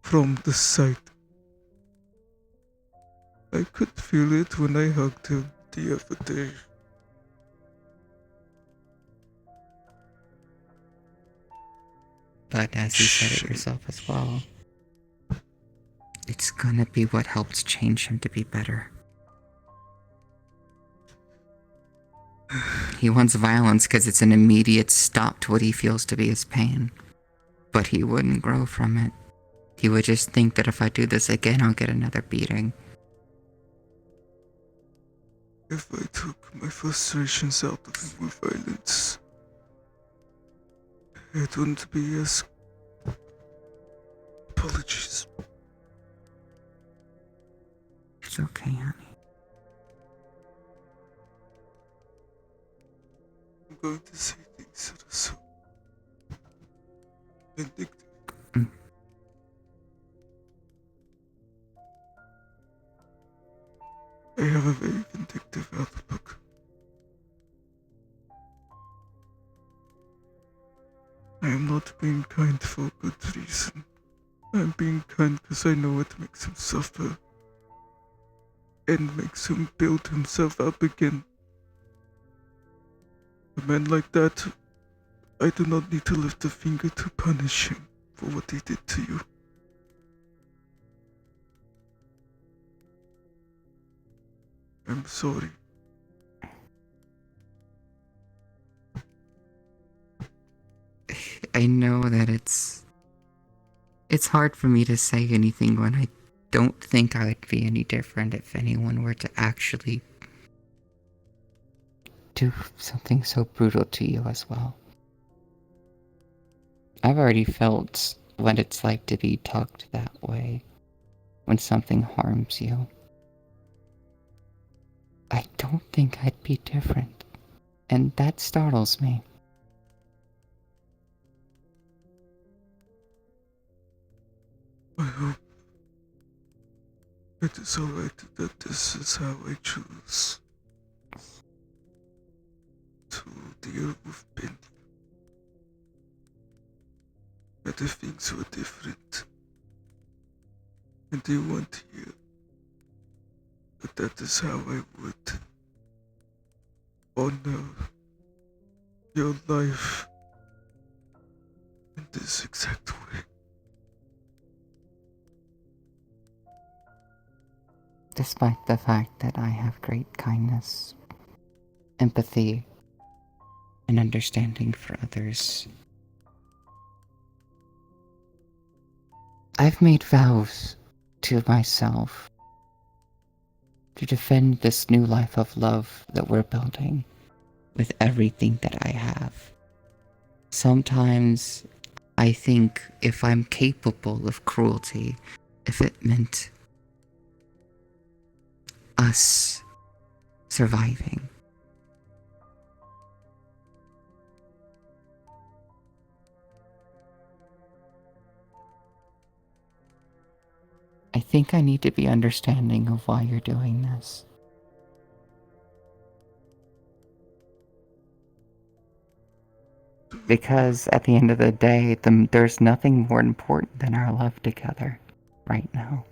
from the sight. I could feel it when I hugged him the other day. But as you said it yourself as well, it's gonna be what helps change him to be better. He wants violence because it's an immediate stop to what he feels to be his pain. But he wouldn't grow from it. He would just think that if I do this again, I'll get another beating. If I took my frustrations out of him with violence, it wouldn't be as... Apologies. It's okay, honey. I'm going to say things that are so... vindictive. I have a very vindictive outlook. I am not being kind for a good reason. I am being kind because I know it makes him suffer and makes him build himself up again. A man like that, I do not need to lift a finger to punish him for what he did to you. I'm sorry. I know that it's hard for me to say anything when don't think I would be any different if anyone were to actually do something so brutal to you as well. I've already felt what it's like to be talked that way when something harms you. I don't think I'd be different, and that startles me. I hope it is alright that this is how I choose to deal with Benny. But if things were different, and you weren't here, but that is how I would honor your life in this exact way. Despite the fact that I have great kindness, empathy, and understanding for others, I've made vows to myself to defend this new life of love that we're building with everything that I have. Sometimes I think if I'm capable of cruelty, if it meant us surviving, I think I need to be understanding of why you're doing this. Because at the end of the day, there's nothing more important than our love together right now.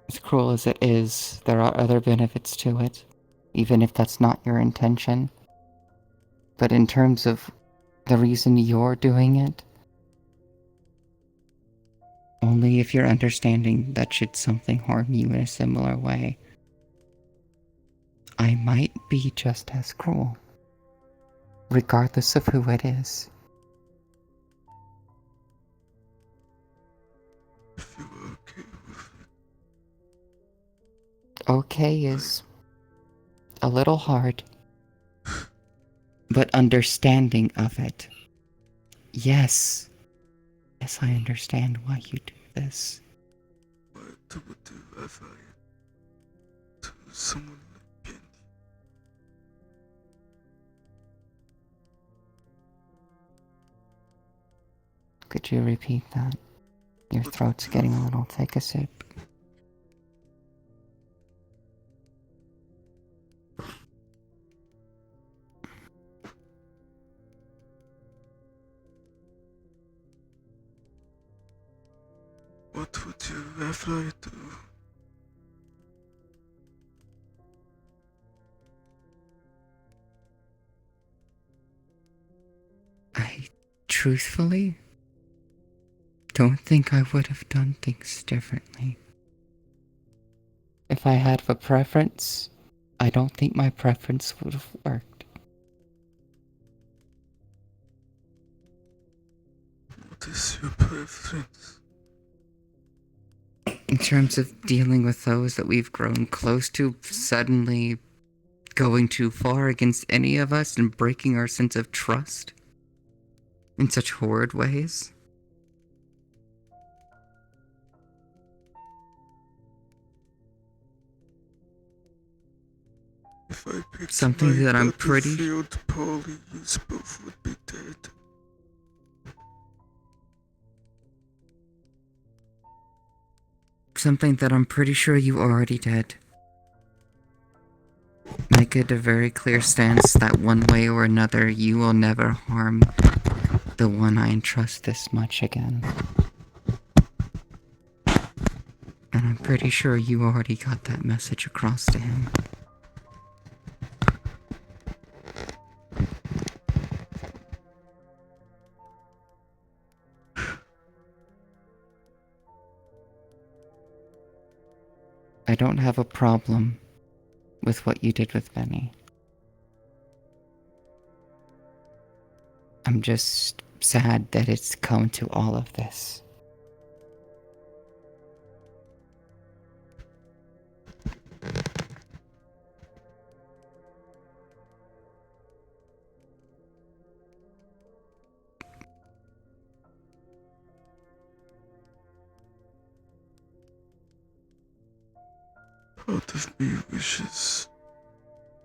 As cruel as it is, there are other benefits to it, even if that's not your intention. But in terms of the reason you're doing it, only if you're understanding that should something harm you in a similar way, I might be just as cruel, regardless of who it is. If you were okay with Okay is a little hard, but understanding of it. Yes, I understand why you do this. why to do if I to someone like Benny. Could you repeat that? Your throat's getting a little thick. A sip. What would you rather I do? I truthfully don't think I would have done things differently. If I had a preference, I don't think my preference would have worked. What is your preference? In terms of dealing with those that we've grown close to, suddenly going too far against any of us and breaking our sense of trust in such horrid ways. If I picked Something my that I'm pretty battlefield poorly, you both would be dead. Something that I'm pretty sure you already did. Make it a very clear stance that one way or another you will never harm the one I entrust this much again. And I'm pretty sure you already got that message across to him. I don't have a problem with what you did with Benny. I'm just sad that it's come to all of this. Part of me wishes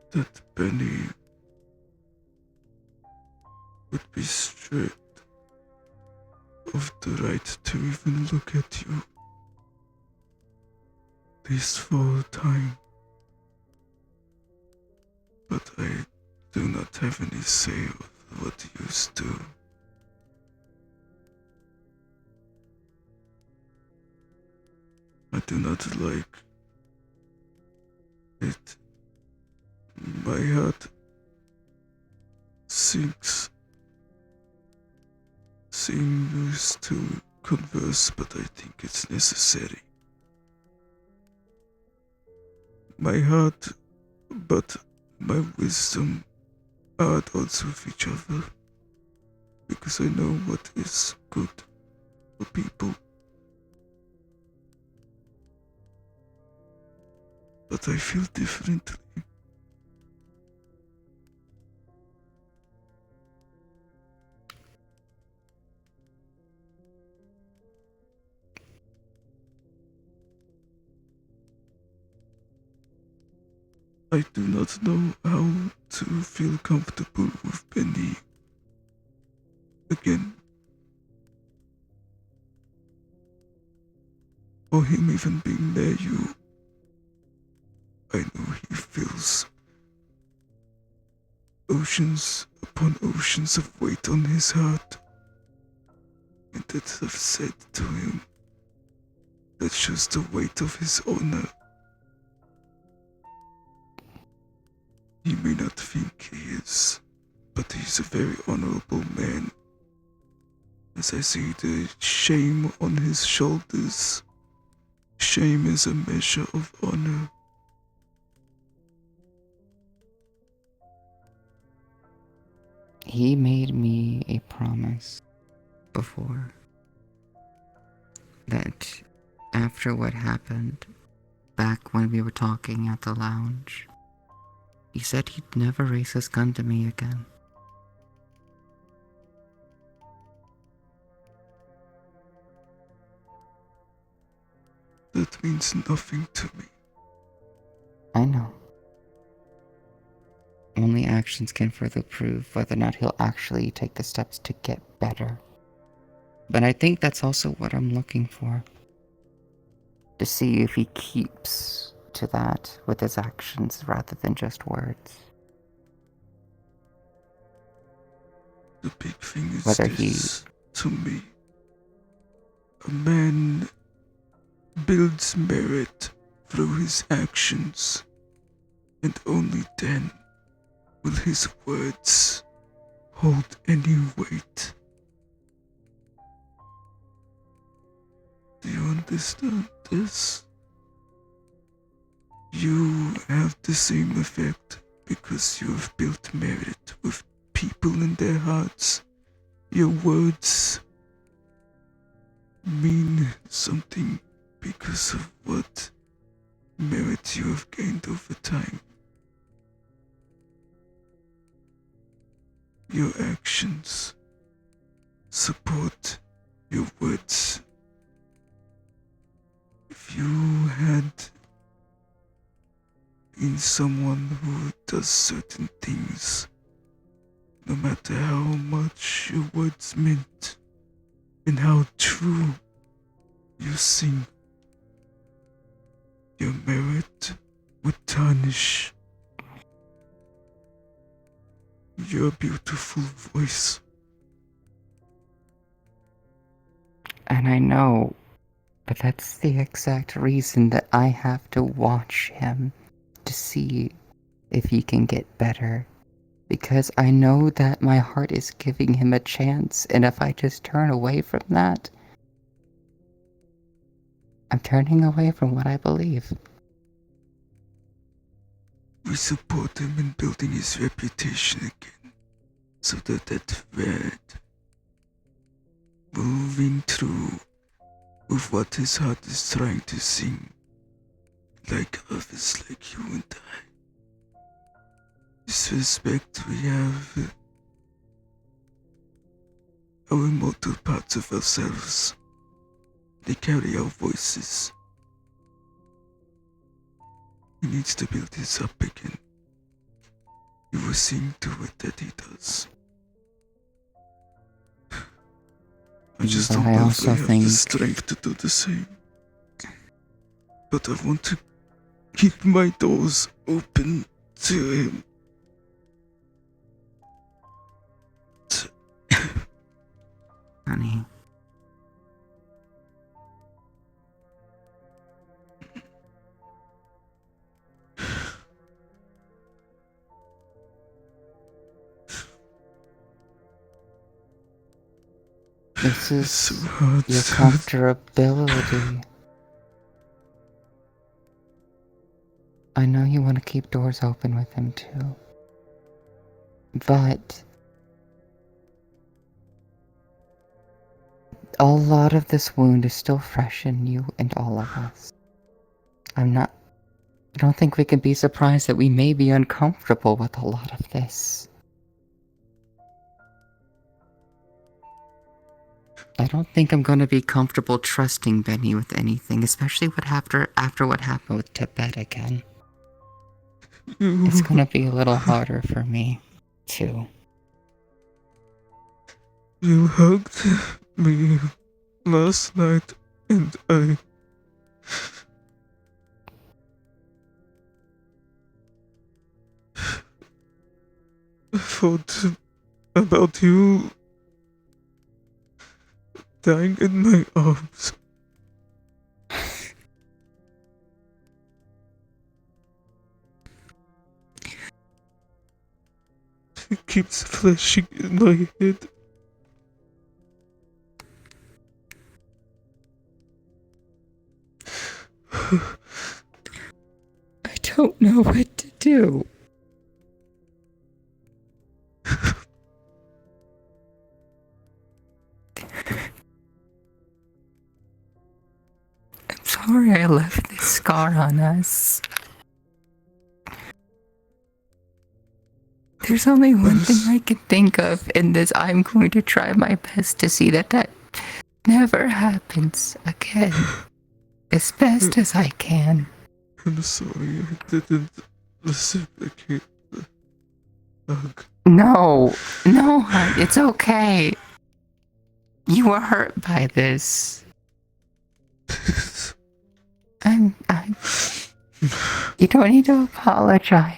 that Benny would be stripped of the right to even look at you, at least for a time. But I do not have any say of what he used to. I do not like it. My heart sinks seeing those two converse, but I think it's necessary. My heart, but my wisdom are at odds with each other, because I know what is good for people. But I feel differently. I do not know how to feel comfortable with Benny again. Or him even being near you. I know he feels oceans upon oceans of weight on his heart. And that I've said to him, that shows the weight of his honor. He may not think he is, but he's a very honorable man. As I see the shame on his shoulders, shame is a measure of honor. He made me a promise before that after what happened back when we were talking at the lounge, he said he'd never raise his gun to me again. That means nothing to me. I know. Only actions can further prove whether or not he'll actually take the steps to get better. But I think that's also what I'm looking for. To see if he keeps to that with his actions rather than just words. The big thing is Whether this, to me. A man builds merit through his actions, and only then will his words hold any weight. Do you understand this? You have the same effect because you have built merit with people in their hearts. Your words mean something because of what merit you have gained over time. Your actions support your words. If you had been someone who does certain things, no matter how much your words meant and how true you sing, your merit would tarnish your beautiful voice. And I know, but that's the exact reason that I have to watch him to see if he can get better. Because I know that my heart is giving him a chance, and if I just turn away from that, I'm turning away from what I believe. We support him in building his reputation again. so that thread moving through with what his heart is trying to sing, like others like you and I. This respect we have, our immortal parts of ourselves, they carry our voices. He needs to build this up again. You will sing to it that he does. I just But don't I know if also I have think the strength to do the same. But I want to keep my doors open to him. honey. This It's so is hard. your comfortability. I know you want to keep doors open with him too. But a lot of this wound is still fresh in you and all of us. I don't think we can be surprised that we may be uncomfortable with a lot of this. I don't think I'm gonna be comfortable trusting Benny with anything, especially after what happened with Tibet again. It's gonna be a little harder for me, too. You hugged me last night and I thought about you dying in my arms. It keeps flashing in my head. I don't know what to do. I'm sorry I left this scar on us. There's only one thing I can think of in this. I'm going to try my best to see that never happens again. As best as I can. I'm sorry I didn't reciprocate the hug. No, hon, it's okay. You were hurt by this. You don't need to apologize.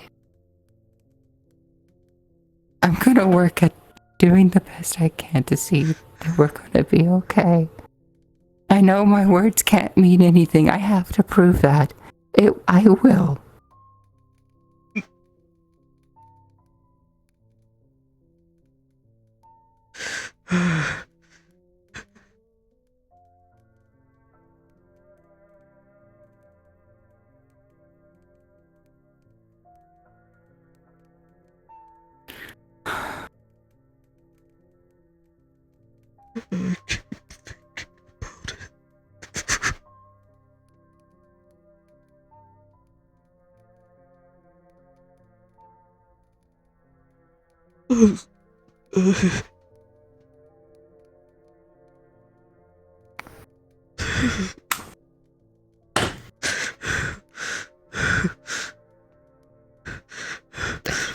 I'm gonna work at doing the best I can to see that we're gonna be okay. I know my words can't mean anything. I have to prove that. I will. I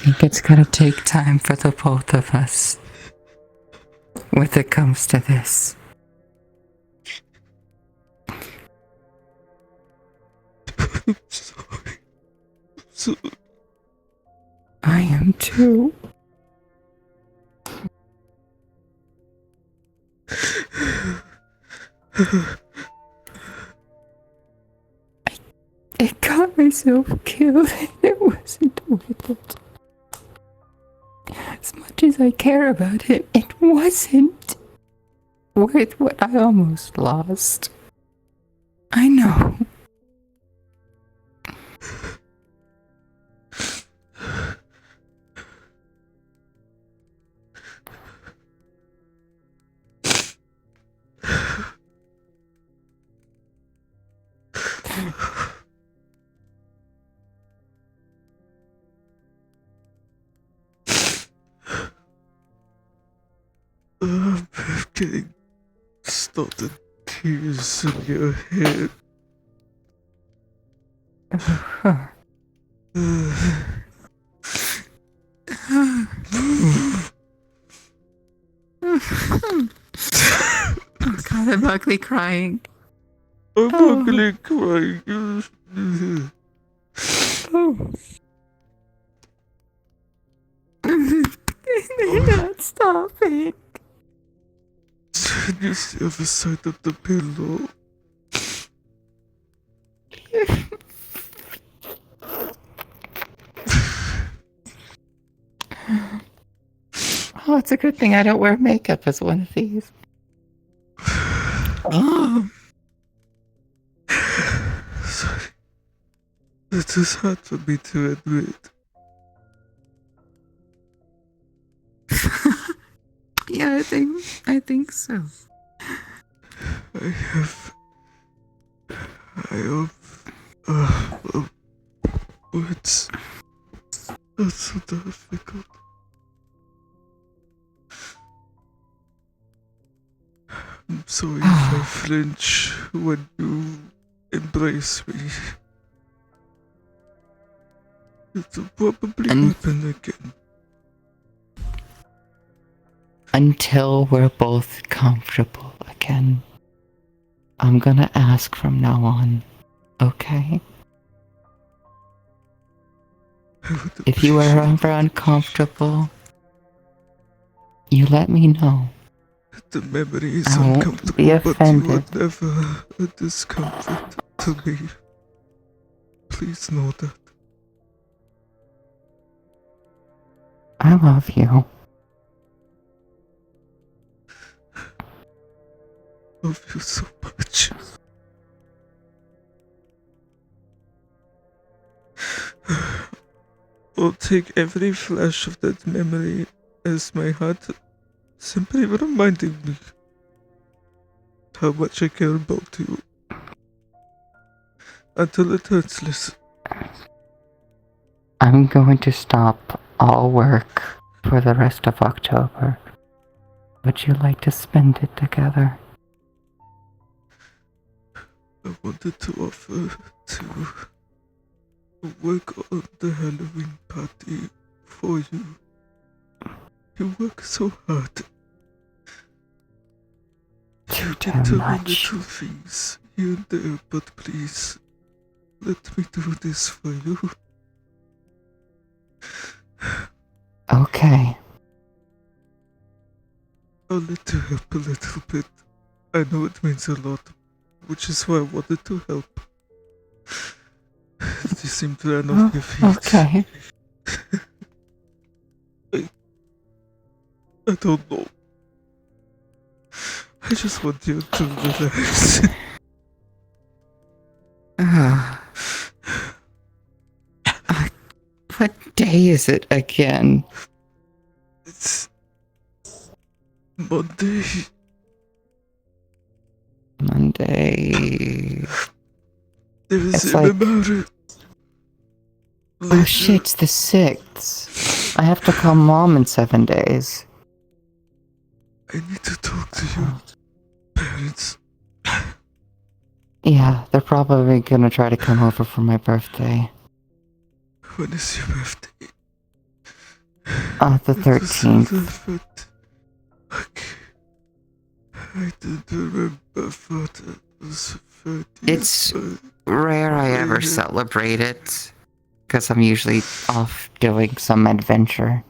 think it's gonna take time for the both of us when it comes to this. I'm sorry. So I am too. I got myself killed and it wasn't worth it. As much as I care about him, it wasn't worth what I almost lost. I know. I'm getting started tears in your head. Oh god, I'm ugly crying. I'm ugly crying. They're not stopping. Just the other side of the pillow. Oh, it's a good thing I don't wear makeup as one of these. Oh. Sorry. It is hard for me to admit. Yeah, I think so. I have words. That's so difficult. I'm sorry if I flinch when you embrace me. It will probably happen again. Until we're both comfortable again. I'm gonna ask from now on, okay? If you are ever uncomfortable, you let me know. The memory is I won't uncomfortable, be but you offended. are never a discomfort to me. Please know that. I love you. Love you so much. I'll take every flash of that memory as my heart simply reminding me how much I care about you. Until it hurts less. I'm going to stop all work for the rest of October. Would you like to spend it together? I wanted to offer to work on the Halloween party for you. You work so hard. You get to little things here and there, but please, let me do this for you. Okay. I'll let you help a little bit. I know it means a lot, which is why I wanted to help. You seem to land on your feet. Okay. I don't know. I just want you to relax. What day is it again? It's Monday. Monday. There is It's a like... memory. Oh shit, it's the 6th. I have to call Mom in 7 days. I need to talk to your parents. Yeah, they're probably gonna try to come over for my birthday. When is your birthday? The 13th. Okay. I didn't remember what it was 30th. It's rare I ever celebrate it, because I'm usually off doing some adventure.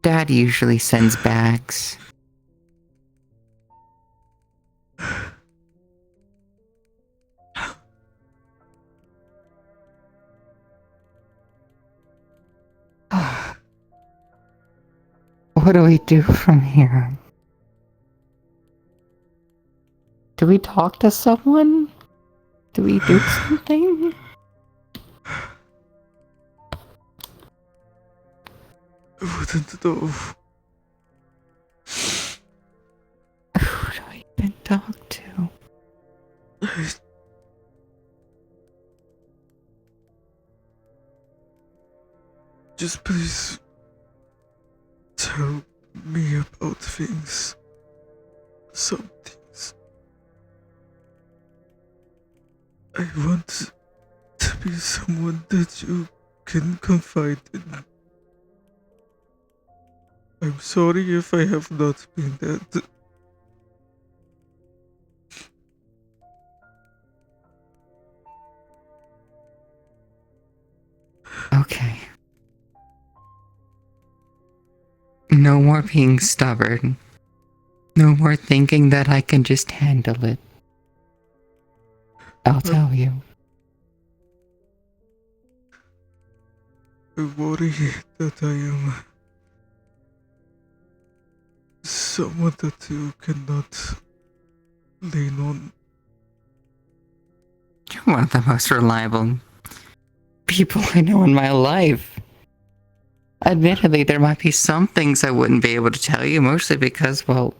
Dad usually sends bags. What do we do from here? Do we talk to someone? Do we do something? I wouldn't know. Who do we just please tell me about things. Some things. I want to be someone that you can confide in. I'm sorry if I have not been that. Okay. No more being stubborn. No more thinking that I can just handle it. I'll tell you. I worry that I am someone that you cannot lean on. You're one of the most reliable people I know in my life. Admittedly, there might be some things I wouldn't be able to tell you, mostly because, well,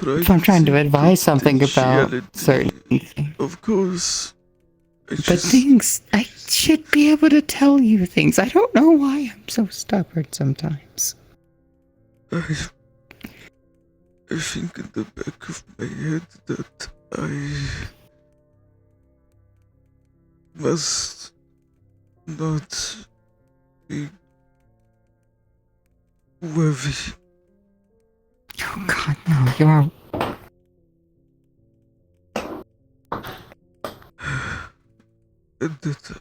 if I'm trying to advise something about certain things. Of course. But things, I should be able to tell you things. I don't know why I'm so stubborn sometimes. I think in the back of my head that I must not be worthy. Oh God, no, you're... And that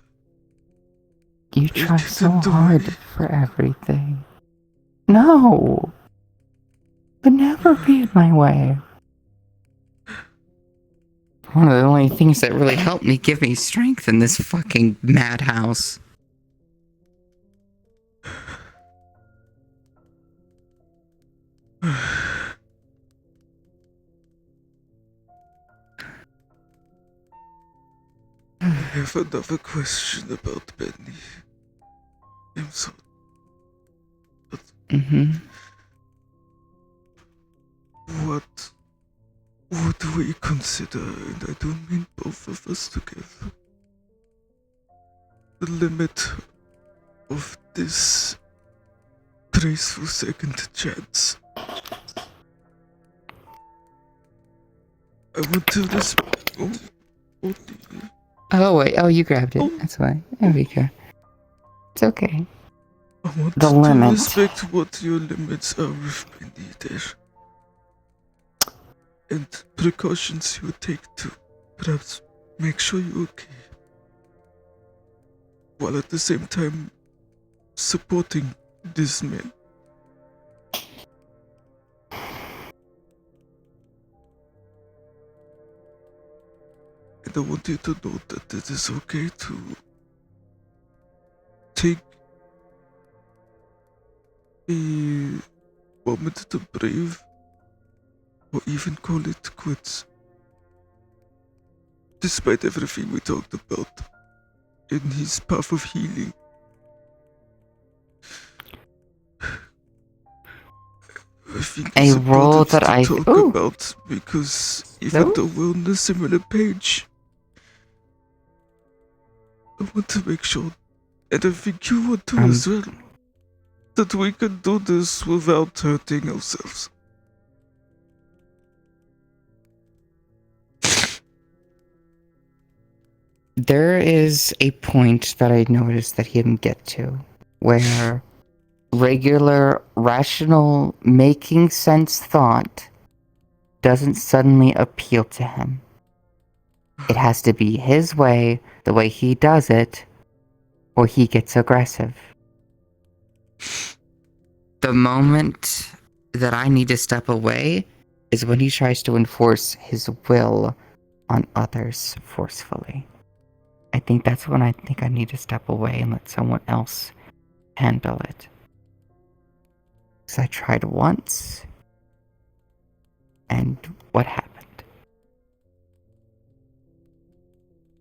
You try so hard for everything. No! Would never be in my way. One of the only things that really helped me give me strength in this fucking madhouse. I have another question about Benny. I'm sorry. What would we consider, and I don't mean both of us together, the limit of this graceful second chance? I want to Oh wait, oh you grabbed it. That's why. There we go. It's okay. I want The to limit. respect what your limits are with Benny there. And precautions you take to perhaps make sure you're okay. While at the same time supporting this man. And I want you to know that it is okay to take a moment to breathe, or even call it quits. Despite everything we talked about in his path of healing. I think A role that I talk about, because even though we're on a similar page, I want to make sure, and I think you want to as well, that we can do this without hurting ourselves. There is a point that I noticed that he didn't get to, where regular, rational, making sense thought doesn't suddenly appeal to him. It has to be his way, the way he does it, or he gets aggressive. The moment that I need to step away is when he tries to enforce his will on others forcefully. I think that's when I think I need to step away and let someone else handle it. Because I tried once, and what happened?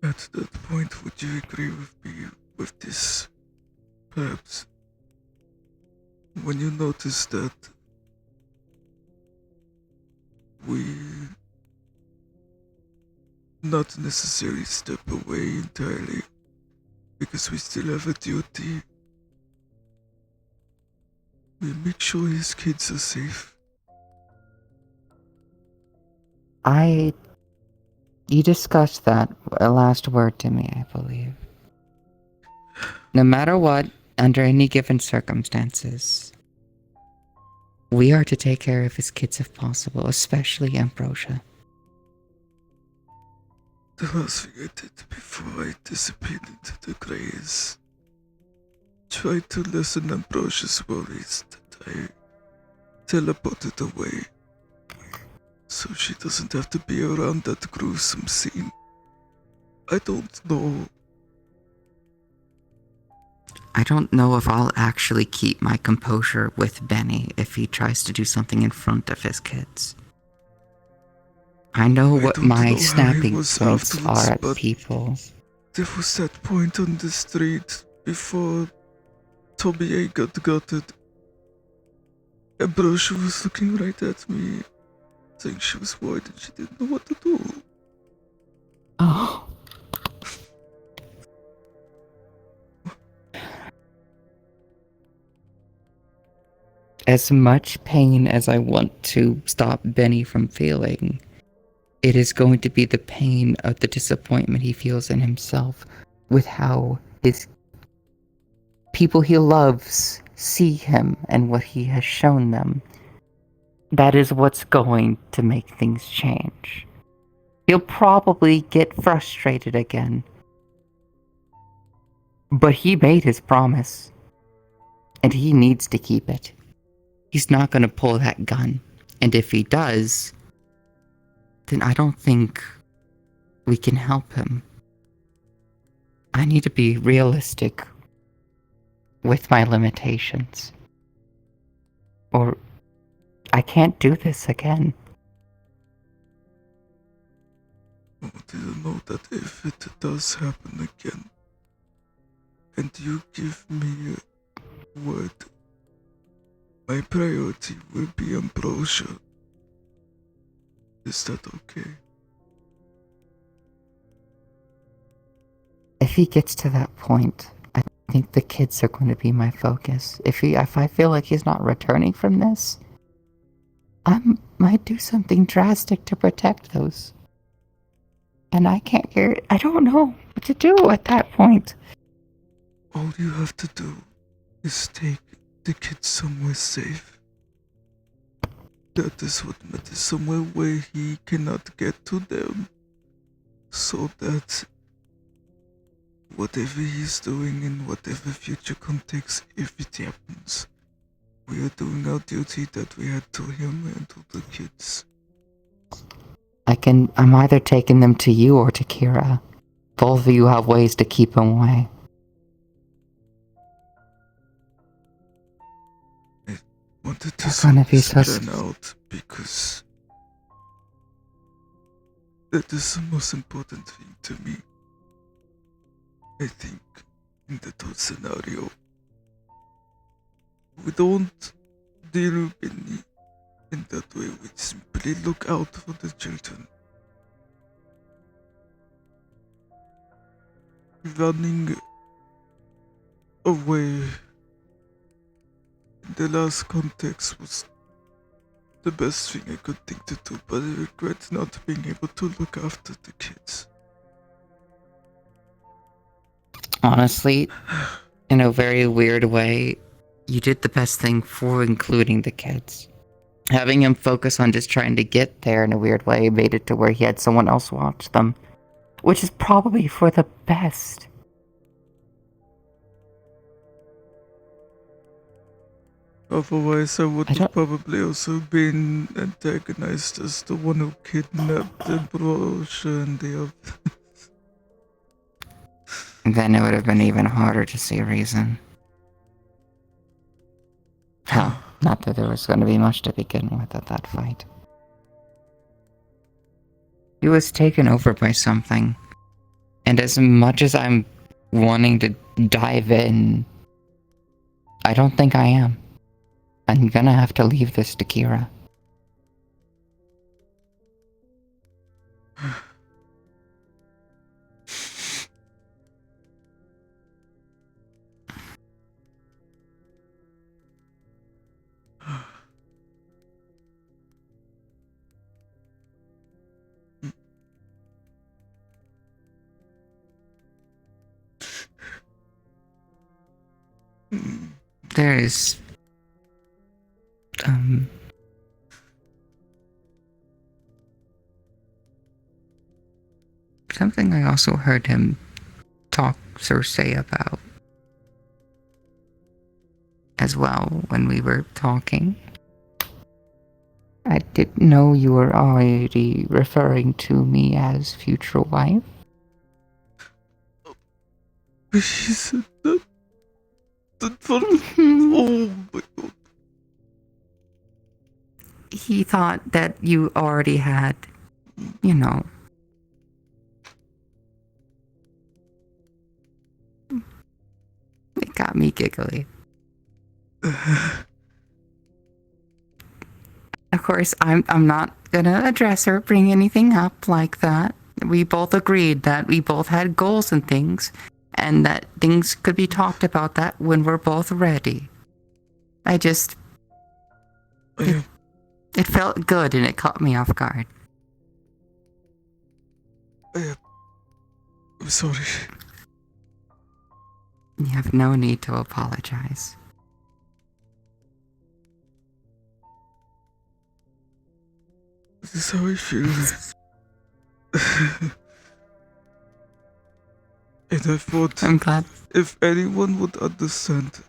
At that point, would you agree with me with this? Perhaps when you notice that we not necessarily step away entirely because we still have a duty we make sure his kids are safe. You discussed that a last word to me, I believe. No matter what, under any given circumstances, we are to take care of his kids if possible, especially Ambrosia. The last thing I did before I disappeared into the grey is try to lessen Ambrosia's worries that I teleported away, so she doesn't have to be around that gruesome scene. I don't know. I don't know if I'll actually keep my composure with Benny if he tries to do something in front of his kids. I know what don't my know how snapping it was points afterwards, are at but people. there was that point on the street before Tobias got gutted. Ambrosia was looking right at me, saying she was worried and she didn't know what to do. Oh. As much pain as I want to stop Benny from feeling, it is going to be the pain of the disappointment he feels in himself with how his people he loves see him and what he has shown them. That is what's going to make things change. He'll probably get frustrated again. But he made his promise. And he needs to keep it. He's not going to pull that gun. And if he does, then I don't think we can help him. I need to be realistic with my limitations. Or I can't do this again. I want you to know that if it does happen again, and you give me a word, my priority will be Ambrosia. Is that okay? If he gets to that point, I think the kids are going to be my focus. If I feel like he's not returning from this, I might do something drastic to protect those. And I don't know what to do at that point. All you have to do is take the kids somewhere safe. That is what matters, somewhere where he cannot get to them. So that whatever he's doing in whatever future context, if it happens, we are doing our duty that we had to him and to the kids. I'm either taking them to you or to Kira. Both of you have ways to keep him away. I wanted to They're gonna sort be this so plan out because that is the most important thing to me. I think in that whole scenario, we don't deal with Benny in that way. We simply look out for the children. Running away in the last context was the best thing I could think to do, but I regret not being able to look after the kids. Honestly, in a very weird way, you did the best thing for including the kids. Having him focus on just trying to get there in a weird way made it to where he had someone else watch them. Which is probably for the best. Otherwise, I would have probably also been antagonized as the one who kidnapped Ambrosia and the others. Then it would have been even harder to see reason. Hell, not that there was going to be much to begin with at that fight. He was taken over by something. And as much as I'm wanting to dive in, I don't think I am. I'm gonna have to leave this to Kira. there is something I also heard him talk or say about as well when we were talking. I didn't know you were already referring to me as future wife. He said that. Oh my god. He thought that you already had, you know. It got me giggly. Of course, I'm not gonna address or bring anything up like that. We both agreed that we both had goals and things, and that things could be talked about that when we're both ready. I just... It felt good and it caught me off guard. I'm sorry. You have no need to apologize. This is how I feel. And I thought I'm glad. if anyone would understand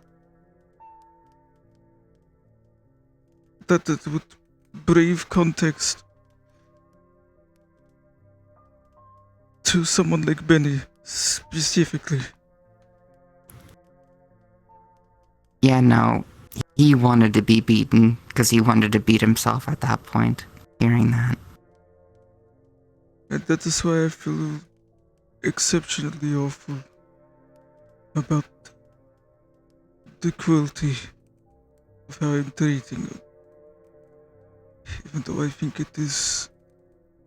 that it would brave context to someone like Benny specifically. Yeah, no. He wanted to be beaten because he wanted to beat himself at that point, hearing that. And that is why I feel exceptionally awful about the cruelty of how I'm treating him. Even though I think it is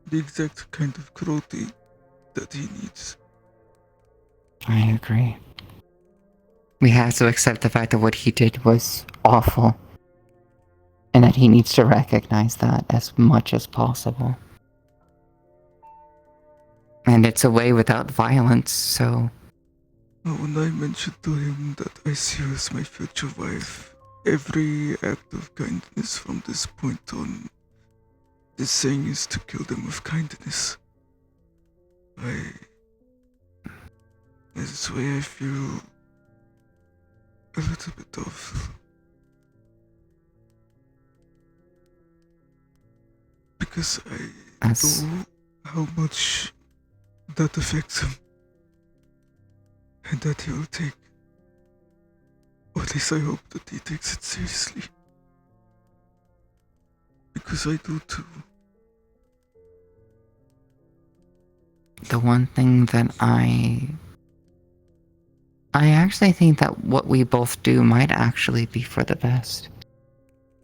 the exact kind of cruelty that he needs. I agree. We have to accept the fact that what he did was awful. And that he needs to recognize that as much as possible. And it's a way without violence, so... When I mentioned to him that I see her as my future wife, every act of kindness from this point on, the saying is to kill them with kindness. That's why I feel a little bit off. Because I know how much that affects him. And that he will take. Or at least I hope that he takes it seriously. Because I do too. The one thing that I actually think that what we both do might actually be for the best.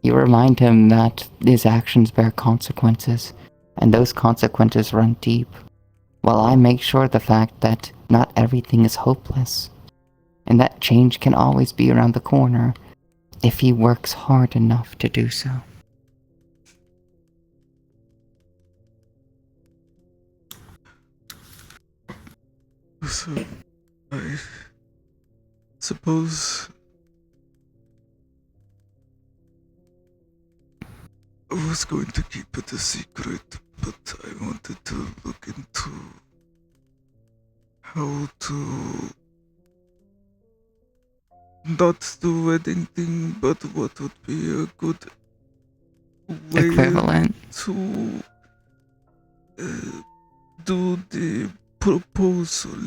You remind him that his actions bear consequences, and those consequences run deep, while I make sure the fact that not everything is hopeless, and that change can always be around the corner if he works hard enough to do so. So, I suppose I was going to keep it a secret, but I wanted to look into how to not do anything, but what would be a good way Equivalent. to do the proposal.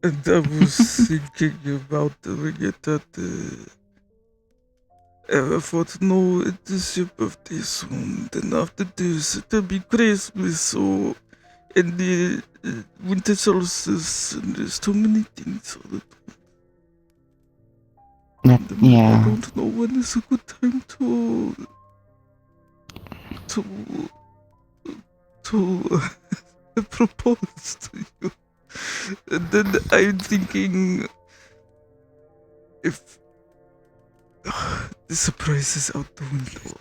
And I was thinking about doing it at I thought, no, it is your birthday soon, then after this it'll be Christmas, so in the winter solstice, and there's too many things all at once. Yeah. I don't know when is a good time to propose to you. And then I'm thinking, if the surprise is out the window,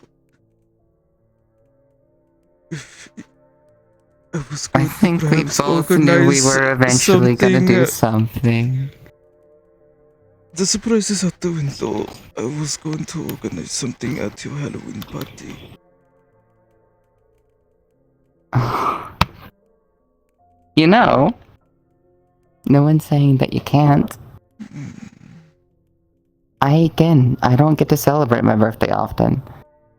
if I was I going think to we perhaps both knew we organize were eventually gonna do something. something. The surprise is out the window. I was going to organize something at your Halloween party. You know, no one's saying that you can't. I don't get to celebrate my birthday often.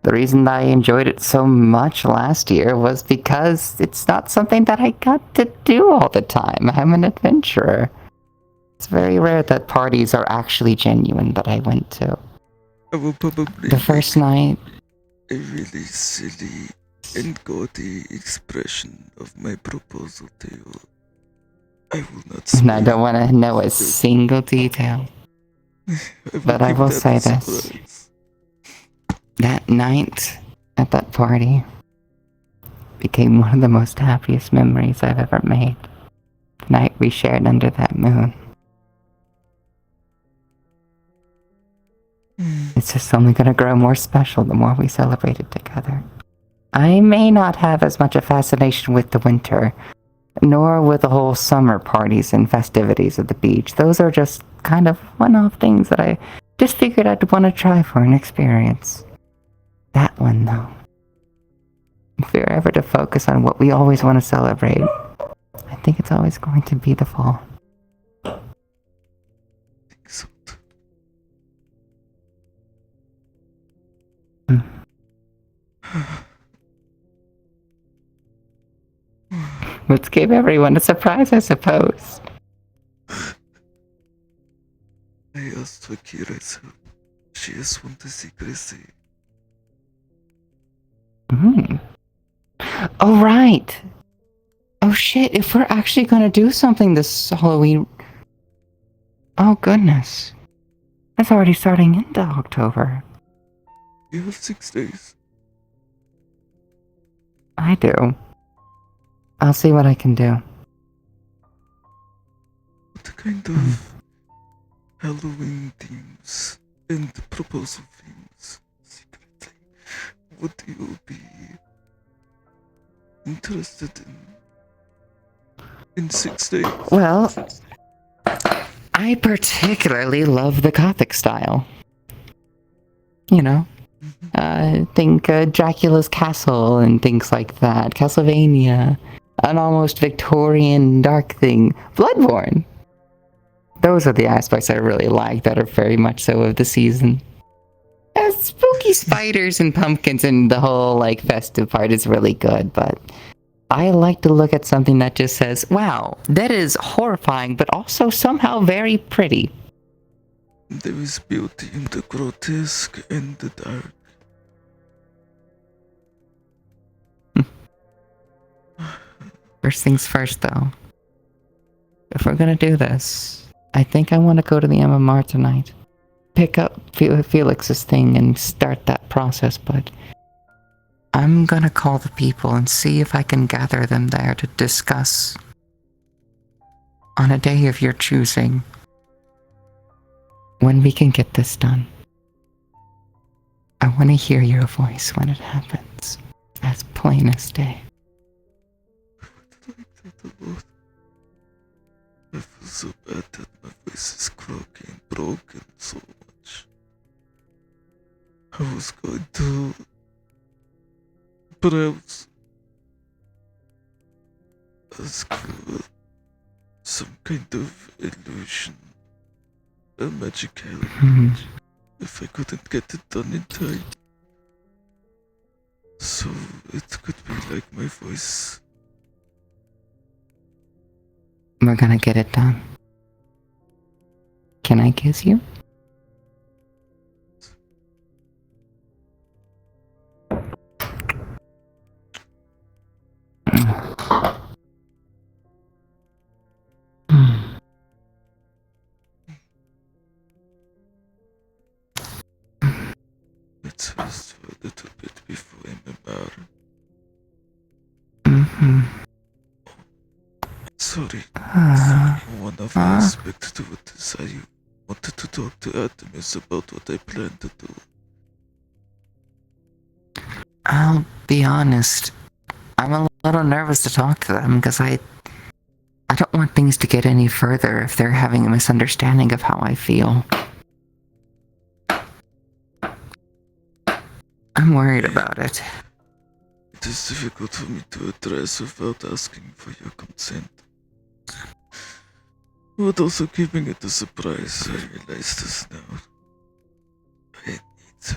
The reason I enjoyed it so much last year was because it's not something that I got to do all the time. I'm an adventurer. It's very rare that parties are actually genuine that I went to. I will probably The first night, a really silly and gaudy expression of my proposal to you. I will not and I spoil don't want to know a single detail, but I keep will that say a this. surprise. That night at that party became one of the most happiest memories I've ever made. The night we shared under that moon. It's just only gonna grow more special the more we celebrate it together. I may not have as much a fascination with the winter, nor with the whole summer parties and festivities at the beach. Those are just kind of one-off things that I just figured I'd want to try for an experience. That one, though. If we're ever to focus on what we always want to celebrate, I think it's always going to be the fall. Let's give everyone a surprise, I suppose. I asked for Kira's help. She has won the secrecy. Oh, right. Oh, shit. If we're actually going to do something this Halloween... Oh, goodness. That's already starting into October. You have 6 days. I do. I'll see what I can do. What kind of Halloween themes and proposal themes secretly would you be interested in 6 days? Well, I particularly love the Gothic style. You know, think Dracula's castle and things like that. Castlevania, an almost Victorian dark thing. Bloodborne. Those are the aspects I really like that are very much so of the season. Spooky spiders and pumpkins and the whole like festive part is really good, but I like to look at something that just says, wow, that is horrifying, but also somehow very pretty. There is beauty in the grotesque and the dark. First things first, though. If we're gonna do this, I think I want to go to the MMR tonight. Pick up Felix's thing and start that process, but I'm gonna call the people and see if I can gather them there to discuss on a day of your choosing when we can get this done. I want to hear your voice when it happens, as plain as day. I feel so bad that my voice is croaky and broken so much. I was going to perhaps ask for some kind of illusion, a magic element, if I couldn't get it done in time. So it could be like my voice. We're gonna get it done. Can I kiss you? Let's rest for a little bit before MMR. Sorry. One of the aspects to it is I wanted to talk to Artemis about what I plan to do. I'll be honest, I'm a little nervous to talk to them because I don't want things to get any further if they're having a misunderstanding of how I feel. I'm worried about it. It is difficult for me to address without asking for your consent. But also keeping it a surprise, I realize this now. I need to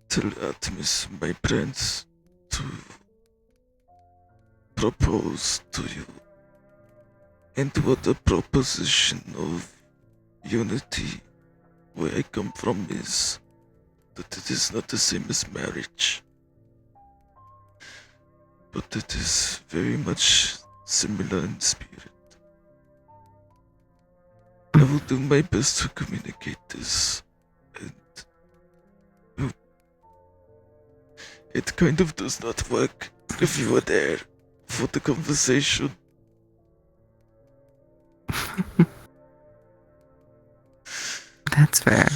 tell Artemis my plans to propose to you, and what a proposition of unity where I come from is that it is not the same as marriage, but it is very much similar in spirit. I will do my best to communicate this, and it kind of does not work if you were there for the conversation. That's fair.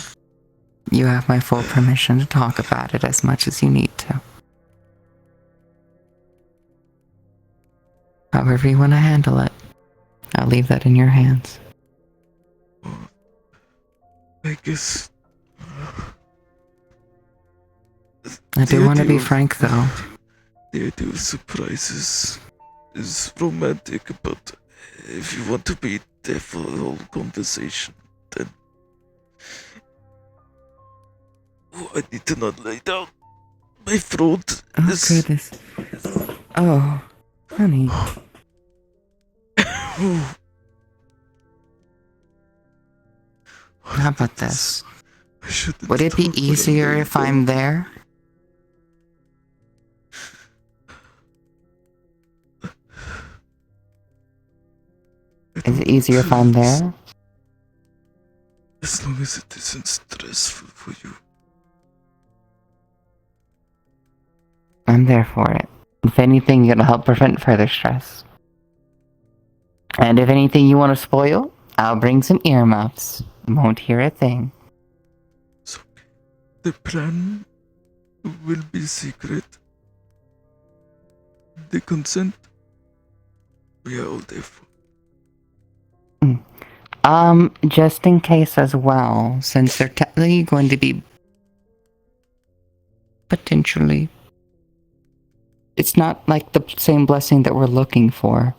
You have my full permission to talk about it as much as you need to. However you want to handle it, I'll leave that in your hands. I guess. I do want to be frank, though. The idea of surprises is romantic, but if you want to be there for the whole conversation, then I need to not lay down. My throat is. Goodness. Oh, honey. How about this? Would it be easier if I'm there? Is it easier if I'm there? As long as it isn't stressful for you. I'm there for it. If anything, it'll help prevent further stress. And if anything you want to spoil, I'll bring some earmuffs. Won't hear a thing. It's okay. The plan will be secret. The consent, we are all there for. Just in case as well, since they're technically going to be potentially. It's not like the same blessing that we're looking for.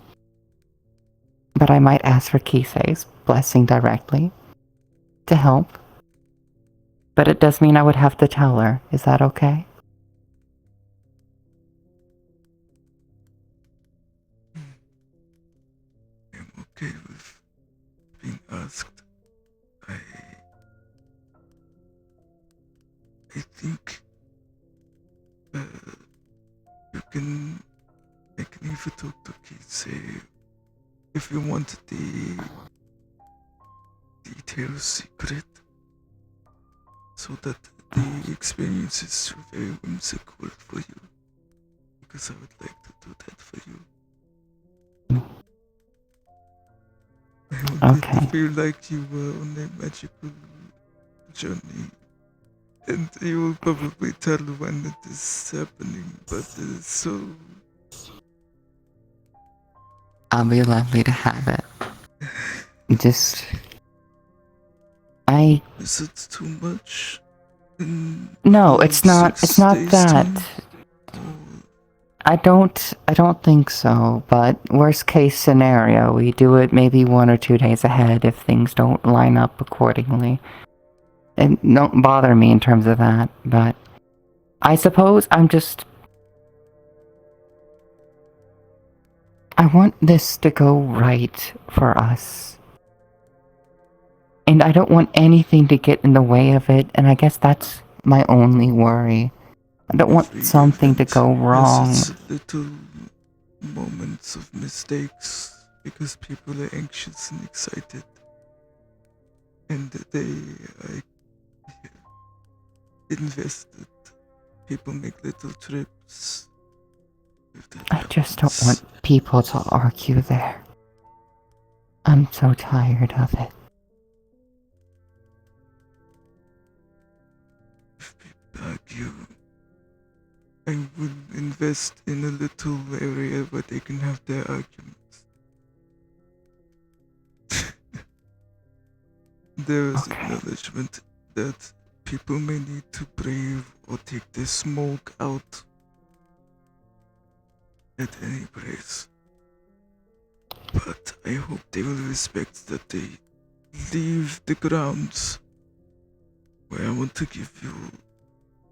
But I might ask for Kisei's blessing directly to help. But it does mean I would have to tell her. Is that okay? I'm okay with being asked. I think I can even talk to Kisei if you want the details secret, so that the experience is very whimsical for you, because I would like to do that for you. I want you to feel like you were on a magical journey, and you will probably tell when it is happening, but so... I'll be lovely to have it. Just... Is it too much? No, it's not that. I don't think so, but worst case scenario, we do it maybe 1 or 2 days ahead if things don't line up accordingly. And don't bother me in terms of that, but I suppose I want this to go right for us. And I don't want anything to get in the way of it, and I guess that's my only worry. I don't want something to go wrong. Has little moments of mistakes because people are anxious and excited, and they are invested. People make little trips. I just don't want people to argue there. I'm so tired of it. If people argue, I would invest in a little area where they can have their arguments. There is acknowledgement that people may need to brave or take their smoke out at any price. But I hope they will respect that they leave the grounds where I want to give you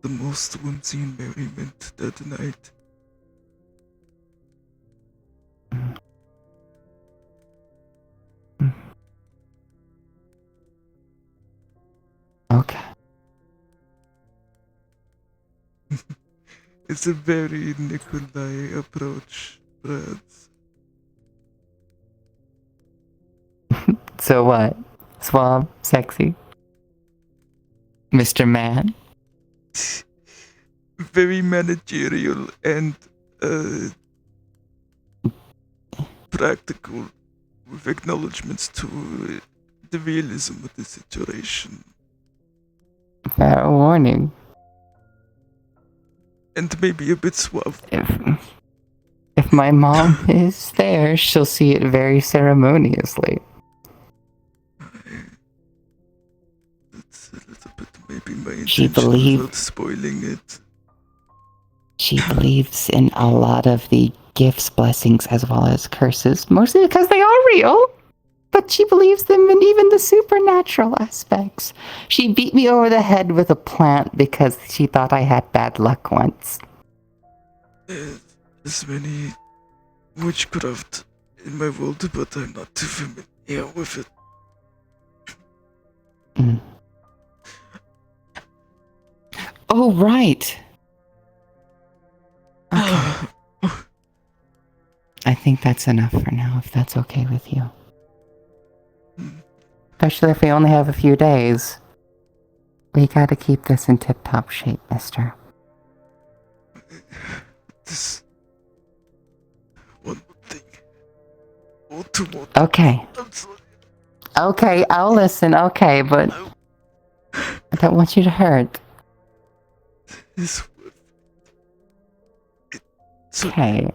the most whimsy and merriment that night. Okay. It's a very Nikolai approach, Brad. So what? Suave? Sexy? Mr. Man? Very managerial and practical, with acknowledgements to the realism of the situation. Fair warning. And maybe a bit suave. If my mom is there, she'll see it very ceremoniously. That's a little bit maybe my She intention without spoiling it. She believes in a lot of the gifts, blessings, as well as curses, mostly because they are real. But she believes them in even the supernatural aspects. She beat me over the head with a plant because she thought I had bad luck once. There's many witchcraft in my world, but I'm not too familiar with it. Oh, right. Okay. I think that's enough for now, if that's okay with you. Especially if we only have a few days. We gotta keep this in tip-top shape, mister. This... one more thing. Or two more things. Okay. I'm sorry. Okay, I'll listen, okay, but I don't want you to hurt. It's worth it. It's Okay.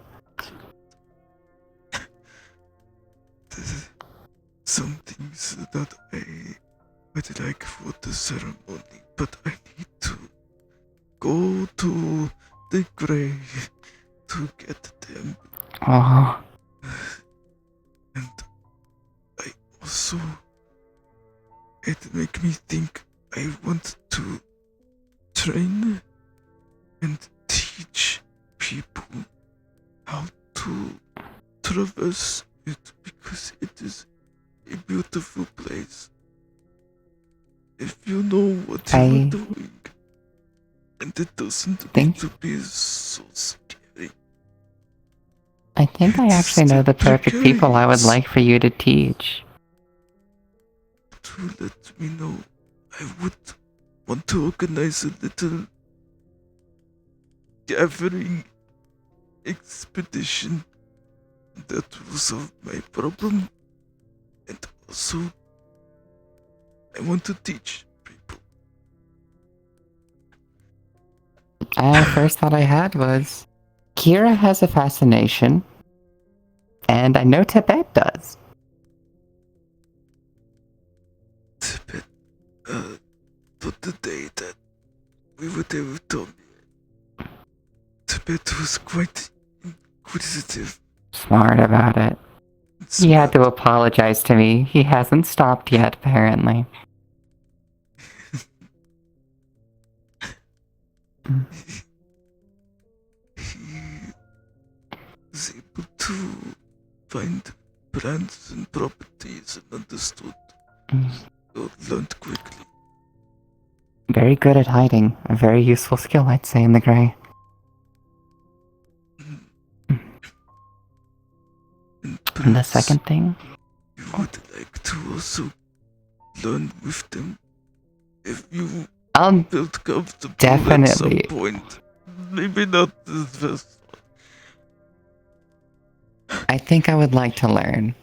Some things that I would like for the ceremony, but I need to go to the grave to get them. Oh. And I also... it make me think I want to train and teach people how to traverse it, because it is a beautiful place. If you know what you are doing, and it doesn't need to be so scary. I think I actually know the perfect people I would like for you to teach. To let me know, I would want to organize a little gathering expedition that will solve my problem, and also I want to teach people. First thought I had was, Kira has a fascination, and I know Tibet does. Tibet, but the day that we were there with Tommy, Tibet was quite inquisitive. Smart about it. He had to apologize to me. He hasn't stopped yet, apparently. He was able to find plants and properties and understood. Learned quickly. Very good at hiding. A very useful skill, I'd say, in the Grey. And the second thing? You would like to also learn with them. If you felt comfortable definitely. at some point. Maybe not the first one. I think I would like to learn.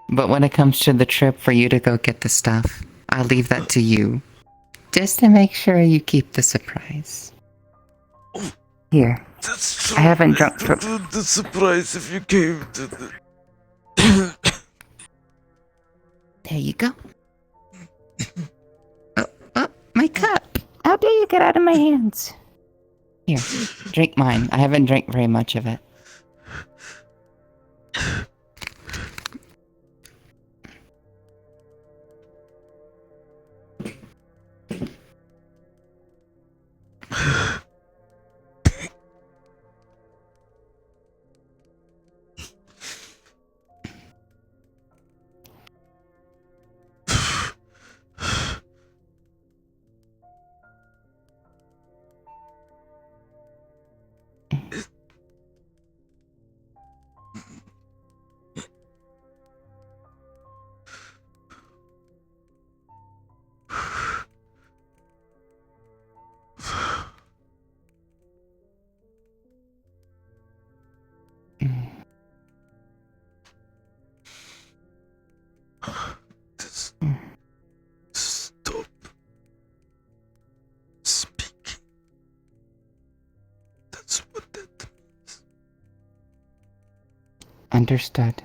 But when it comes to the trip for you to go get the stuff, I'll leave that to you. Just to make sure you keep the surprise. Here. That's true. I haven't drunk It for. would be surprise if you came to the. There you go. Oh, my cup! How dare you get out of my hands? Here, drink mine. I haven't drank very much of it. Stop speaking. That's what that means. Understood.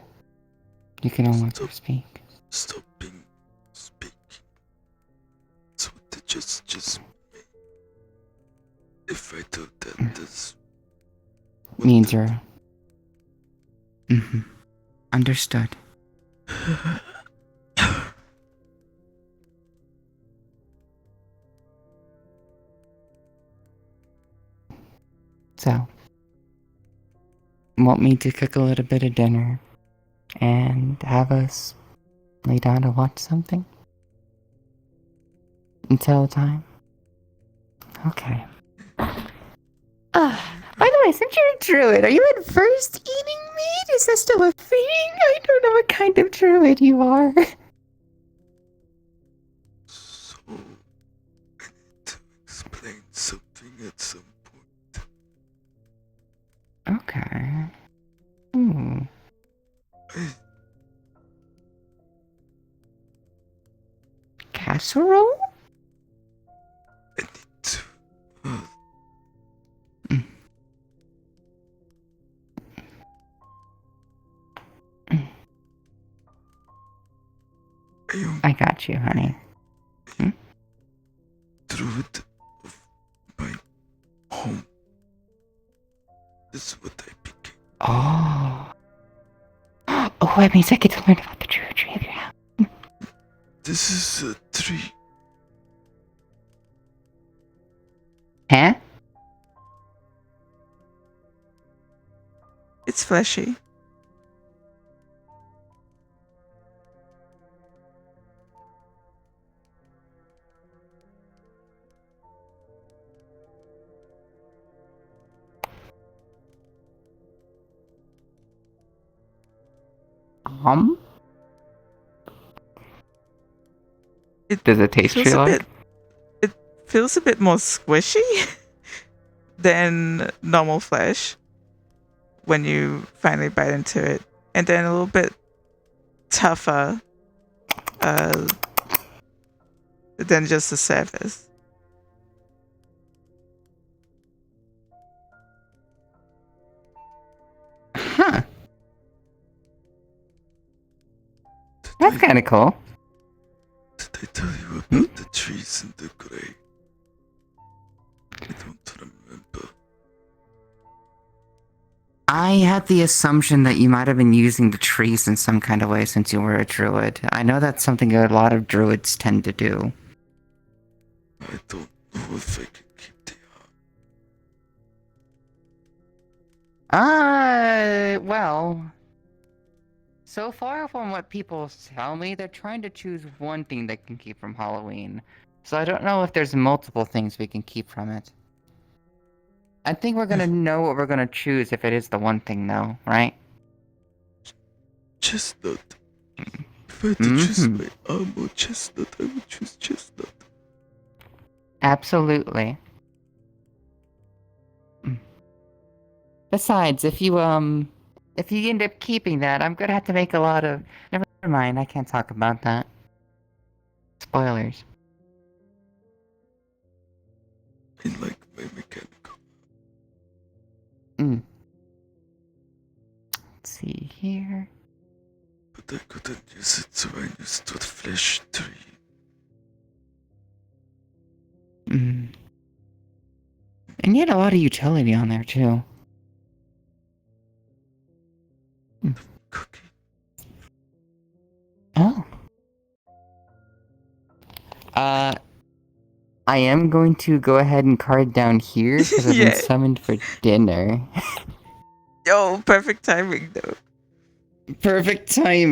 You can no longer speak. Stop being speaking. That's what they just made. If I do that, that's Means you're. Understood. So, want me to cook a little bit of dinner and have us lay down to watch something? Until time? Okay. By the way, since you're a druid, are you adverse to eating meat? Is that still a thing? I don't know what kind of druid you are. so. I need to explain something at some point. Okay. Casserole? I need to. I got you, honey. Druid of my home. This is what I became. Oh. Oh, that means I get to learn about the druid tree of your house. This is a tree. Huh? It's fleshy. Does it taste feels a tree-like? bit. It feels a bit more squishy than normal flesh when you finally bite into it, and then a little bit tougher than just the surface. Huh. That's kind of cool. Did I tell you about the trees in the gray? I don't remember. I had the assumption that you might have been using the trees in some kind of way since you were a druid. I know that's something a lot of druids tend to do. I don't know if I can keep the Well, so far from what people tell me, they're trying to choose one thing they can keep from Halloween. So I don't know if there's multiple things we can keep from it. I think we're gonna know what we're gonna choose if it is the one thing, though, right? chestnut. If I had to choose my armor chestnut, I would choose chestnut. Absolutely. Besides, if you end up keeping that, I'm gonna have to make a lot of. Never mind, I can't talk about that. Spoilers. I like my mechanical. see here. But I couldn't use it, so I used the flesh tree. Mm. And you had a lot of utility on there too. Cookie. Oh. I am going to go ahead and card down here because I've Yeah. been summoned for dinner. Yo, perfect timing though. Perfect timing.